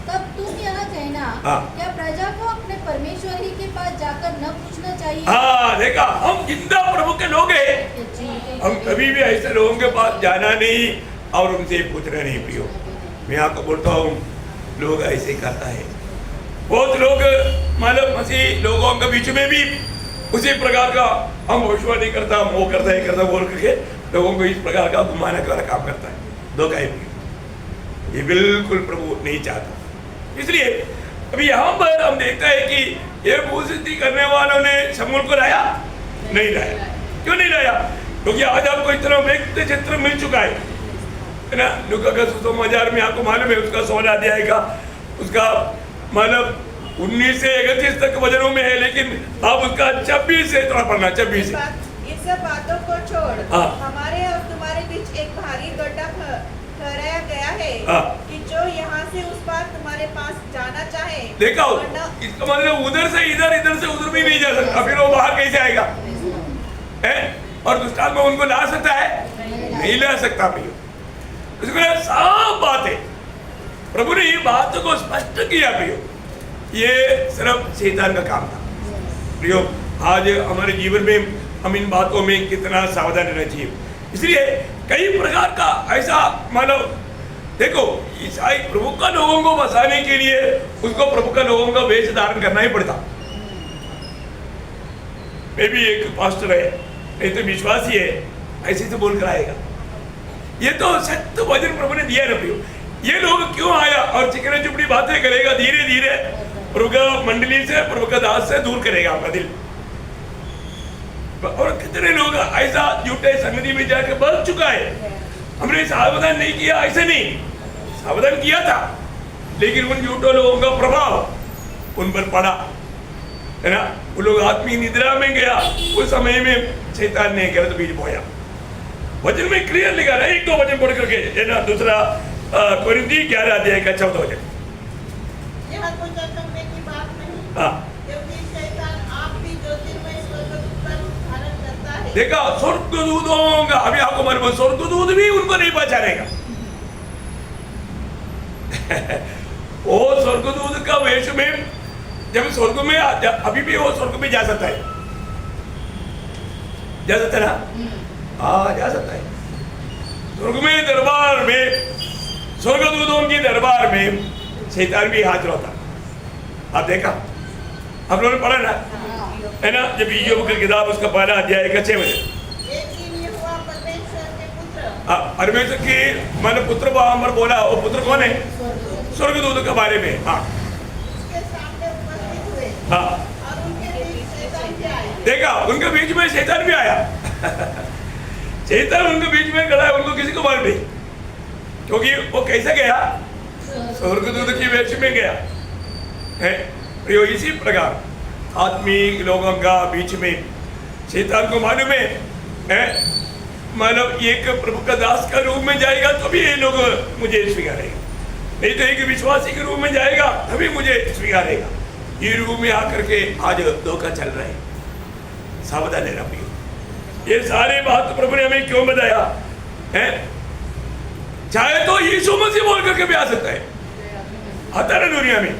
तब तुम यहाँ कहना क्या प्रजा को अपने परमेश्वर ही के पास जाकर न पूछना चाहिए? देखा, हम जिंदा प्रभु के लोग हैं, हम कभी भी ऐसे लोगों के पास जाना नहीं और उनसे पूछना नहीं। प्रियो, मैं आपको बोलता हूँ, लोग ऐसे करता है। बहुत लोग मतलब मसीह लोगों के बीच में भी उसी प्रकार का हम विश्वास नहीं करता, वो करता है करता बोल करके लोगों को इस प्रकार का घुमाने का काम करता है। धोखा है, ये बिल्कुल प्रभु नहीं चाहता। इसलिए अभी यहाँ पर हम देखते हैं कि ये भूत सिद्धि करने वालों ने शमूएल को लाया नहीं लाया। क्यों नहीं लाया? क्योंकि आज आपको इतना व्यक्ति चित्र मिल चुका है ना। लूका का सुसमाचार में आपको मालूम है, उसका 16 अध्याय का उसका मतलब 19 से 31 तक वचनों में है, लेकिन आप उसका 26 से थोड़ा पढ़ना। 26 इन सब बातों को छोड़ हमारे और तुम्हारे बीच एक भारी गड्ढा ठहराया गया है कि जो यहाँ से उस पार तुम्हारे पास जाना चाहे। देखा, इसका मतलब उधर से इधर, इधर से उधर भी नहीं जा सकता। फिर वो बाहर कैसे आएगा? है? और दुष्टात्मा उनको ला सकता है? नहीं ला सकता। इसमें साफ बात है, प्रभु ने ये बात को स्पष्ट किया। प्रियो, ये सिर्फ शैतान का काम था। प्रियो, आज हमारे जीवन में हम इन बातों में कितना सावधान रहना चाहिए। इसलिए कई प्रकार का ऐसा मानो देखो, ईसाई प्रभु का लोगों को बसाने के लिए उसको प्रभु का लोगों का वेश धारण करना ही पड़ता। मैं भी एक पास्टर है, नहीं तो विश्वासी है ऐसे तो बोल कर आएगा। ये तो सत्य वचन प्रभु ने दिया ना प्रियो। ये लोग क्यों आया और चिकने चुपड़ी बातें करेगा, धीरे धीरे प्रभु का मंडली से, प्रभु का दास से दूर करेगा आपका दिल। और कितने लोग ऐसा झूठे संगति में जाकर बच चुका है। हमने सावधान नहीं किया, ऐसे नहीं सावधान किया था, लेकिन उन झूठों लोगों का प्रभाव उन पर पड़ा है ना। वो लोग आत्मिक निद्रा में गया, उस समय में शैतान ने गलत बीज बोया। वचन में क्लियर लिखा है, एक दो वचन पढ़ करके है ना। दूसरा कोरिन्थी 11 अध्याय का 14 वचन। यह कुछ अचंभे की बात नहीं, हाँ क्योंकि शैतान आप भी ज्योतिर्मय स्वर्गदूत का रूप धारण करता है। देखा, स्वर्गदूतों का अभी आपको मालूम, स्वर्गदूत भी उनको नहीं पहचानेगा। वो स्वर्गदूत का वेश में जब स्वर्ग में अभी भी वो स्वर्ग में जा सकता है, जा सकता है ना। हाँ जा सकता है। स्वर्ग में दरबार में, स्वर्गदूतों की दरबार में शैतान भी हाजिर होता। आप देखा, आप लोगों ने पढ़ा ना है ना, जब ईयोब की किताब उसका पहला अध्याय का 6 वचन। एक दिन यहोवा परमेश्वर के पुत्र, परमेश्वर की मैंने पुत्र वहां पर बोला, वो पुत्र कौन है? स्वर्गदूत के बारे में। हाँ उसके सामने उपस्थित हुए हाँ और उनके बीच शैतान भी आया। देखा, उनके बीच में शैतान भी आया। शैतान उनके बीच में खड़ा है, उनको किसी को मालूम नहीं, क्योंकि वो कैसे गया? स्वर्गदूत की वेश में गया है। प्रियो, इसी प्रकार आत्मिक लोगों का बीच में शैतान को मालूम है मतलब एक प्रभु का दास का रूप में जाएगा तो भी ये लोग मुझे स्वीकारेगा, नहीं तो एक विश्वासी के रूप में जाएगा तभी मुझे स्वीकारेगा। ये रूप में आकर के आज धोखा चल रहा है, सावधान रहना प्रियो। ये सारे बात प्रभु ने हमें क्यों बताया है? चाहे तो यीशु मसीह बोल करके भी आ सकता है, आता है ना दुनिया में।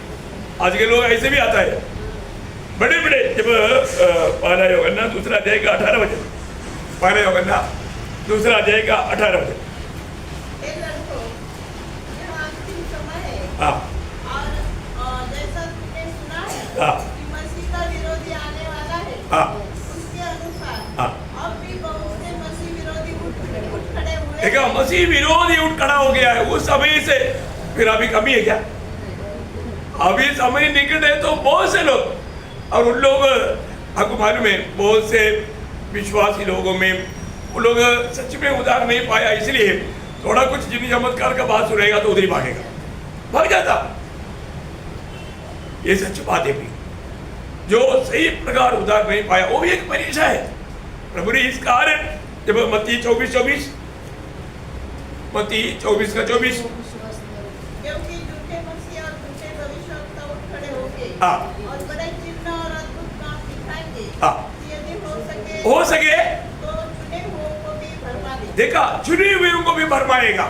आज के लोग ऐसे भी आता है बड़े बड़े। जब पहला यूहन्ना दूसरा अध्याय का 18 वचन, पहला यूहन्ना दूसरा अध्याय का 18 वचन। हे लड़कों, यह अंतिम समय है। हाँ और जैसा तुमने सुना है हाँ कि मसीह का विरोधी आने वाला है, हाँ उसके अनुसार हाँ। अब भी बहुत से मसीह विरोधी उठ खड़े हुए देखा, हैं। मसीह विरोधी उठ खड़ा हो गया है उस समय से। फिर अभी कमी है क्या? अभी समय निकट है तो बहुत से लोग, और उन लोग आपको मालूम है बहुत से विश्वासी लोगों में वो लोग सच में उधार नहीं पाया, इसलिए थोड़ा कुछ जिन चमत्कार का बात सुनेगा तो उधर ही भागेगा, भाग जाता। ये सच बात है भी। जो सही प्रकार उधार नहीं पाया वो भी एक परीक्षा है। प्रभु ने इस कारण जब मत्ती 24:24, मत्ती 24:24, क्योंकि झूठे मसीह और झूठे भविष्यवक्ता उठ खड़े होंगे हाँ और बड़े चिन्ह और अद्भुत काम दिखाएंगे। हाँ। यदि हो सके तो चुने हुओं को भी भरमा दे। देखा, चुने हुए को भी भरमाएगा।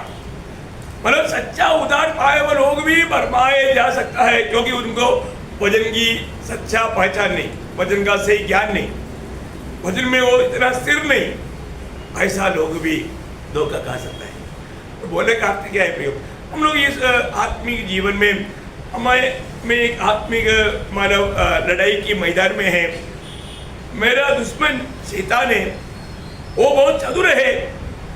मतलब सच्चा उधार पाए हुए लोग भी भरमाए जा सकता है, क्योंकि उनको वचन की सच्चा पहचान नहीं, वचन का सही ज्ञान नहीं, वचन में वो इतना स्थिर नहीं, ऐसा लोग भी धोखा खा सकता है। तो बोले का अर्थ क्या है प्रियो? हम लोग इस आत्मिक जीवन में हमें एक आत्मिक मानव लड़ाई की मैदान में है। मेरा दुश्मन शैतान है, वो बहुत चतुर है,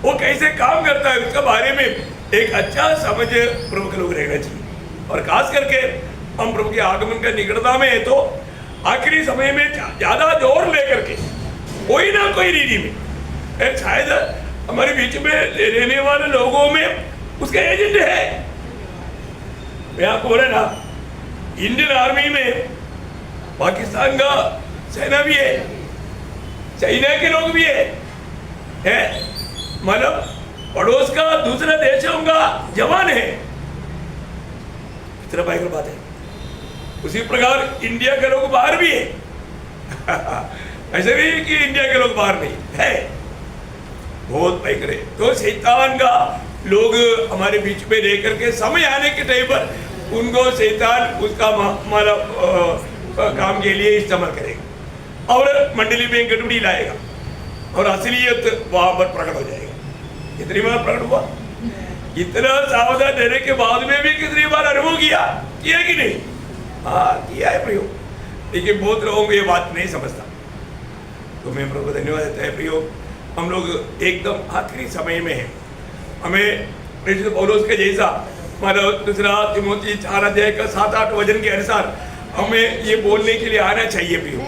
वो कैसे काम करता है उसके बारे में एक अच्छा समझ प्रभु के लोग रहना चाहिए। और खास करके हम प्रभु के आगमन का निकटता में है तो आखिरी समय में ज्यादा जोर लेकर के कोई ना कोई रीति में शायद हमारे बीच में रहने वाले लोगों में उसका एजेंट है। मैं आपको बोला ना, इंडियन आर्मी में पाकिस्तान का सेना भी है, चाइना के लोग भी है मतलब पड़ोस का दूसरे देशों का जवान है। इतना भयंकर बात है। उसी प्रकार इंडिया के लोग बाहर भी है। ऐसे नहीं कि इंडिया के लोग बाहर नहीं है, बहुत भयंकर है। तो शैतान का लोग हमारे बीच में रह करके समय आने के टाइम पर उनको शैतान उसका काम के लिए इस्तेमाल करेगा और मंडली में गड़बड़ी लाएगा और असलियत वहां पर प्रकट हो जाएगा। कितनी बार प्रकट हुआ? इतना सावधान रहने के बाद में भी कितनी बार अनुभव किया कि नहीं? हाँ किया है प्रयोग, लेकिन बहुत लोगों को ये बात नहीं समझता। तुम्हें प्रभु धन्यवाद देता है प्रियो। हम लोग एकदम आखिरी समय में हैं। हमें प्रेरित पौलुस के जैसा हमारा दूसरा तिमोथी 4 अध्याय का 7-8 वचन के अनुसार हमें ये बोलने के लिए आना चाहिए प्रियो।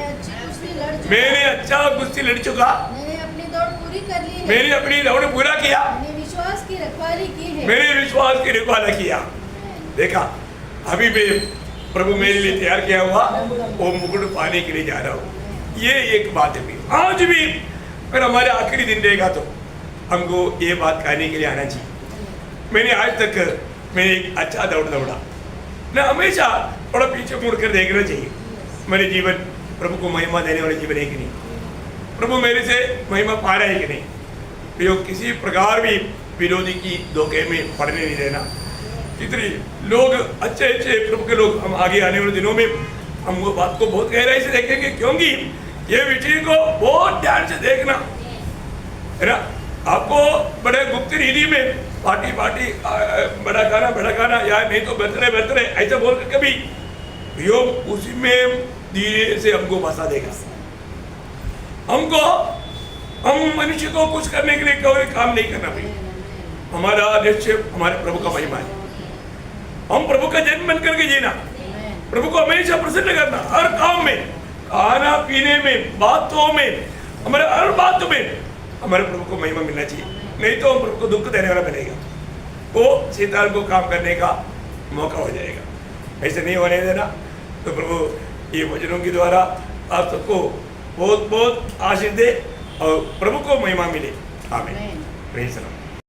मैंने अच्छा कुश्ती लड़ चुका, मैंने अपनी दौड़ पूरी कर ली है, मैंने अपनी दौड़ पूरा किया, मैंने विश्वास की रखवाली की है, मैंने विश्वास की रखवाला किया। देखा, अभी भी प्रभु मेरे लिए तैयार किया हुआ वो मुकुट पाने के लिए जा रहा हूँ। ये एक बात है। आज भी अगर हमारे आखिरी दिन रहेगा तो हमको ये बात कहने के लिए आना चाहिए, मैंने आज तक मैंने एक अच्छा दौड़ दौड़ा ना। हमेशा थोड़ा पीछे मुड़ कर देखना चाहिए, मेरे जीवन प्रभु को महिमा देने वाले जीवन है कि नहीं, प्रभु मेरे से महिमा पा रहा है कि नहीं। प्रयोग किसी प्रकार भी विरोधी की धोखे में पड़ने नहीं देना। कितने लोग अच्छे अच्छे प्रभु के लोग हम आगे आने वाले दिनों में हम वो बात को बहुत गहराई से देखेंगे, क्योंकि ये विषय को बहुत ध्यान से देखना है ना। आपको बड़े गुप्त रीति में पार्टी बड़ा खाना या नहीं तो बर्थडे ऐसा बोल कर कभी योग उसी में धीरे से हमको फंसा देगा। हम मनुष्य को कुछ करने के लिए कोई काम नहीं करना भाई। हमारा निश्चय हमारे प्रभु का महिमा है। हम प्रभु का जन्म बन करके जीना, प्रभु को हमेशा प्रसन्न करना, हर काम में, खाना पीने में, बातों में, हमारे हर बात में हमारे प्रभु को महिमा मिलना चाहिए। नहीं तो हम प्रभु को दुख देने वाला बनेगा, वो शैतान को काम करने का मौका हो जाएगा। ऐसे नहीं होने देना। तो प्रभु ये वचनों के द्वारा आप सबको बहुत बहुत आशीष दे और प्रभु को महिमा मिले। आमीन। Praise the Lord.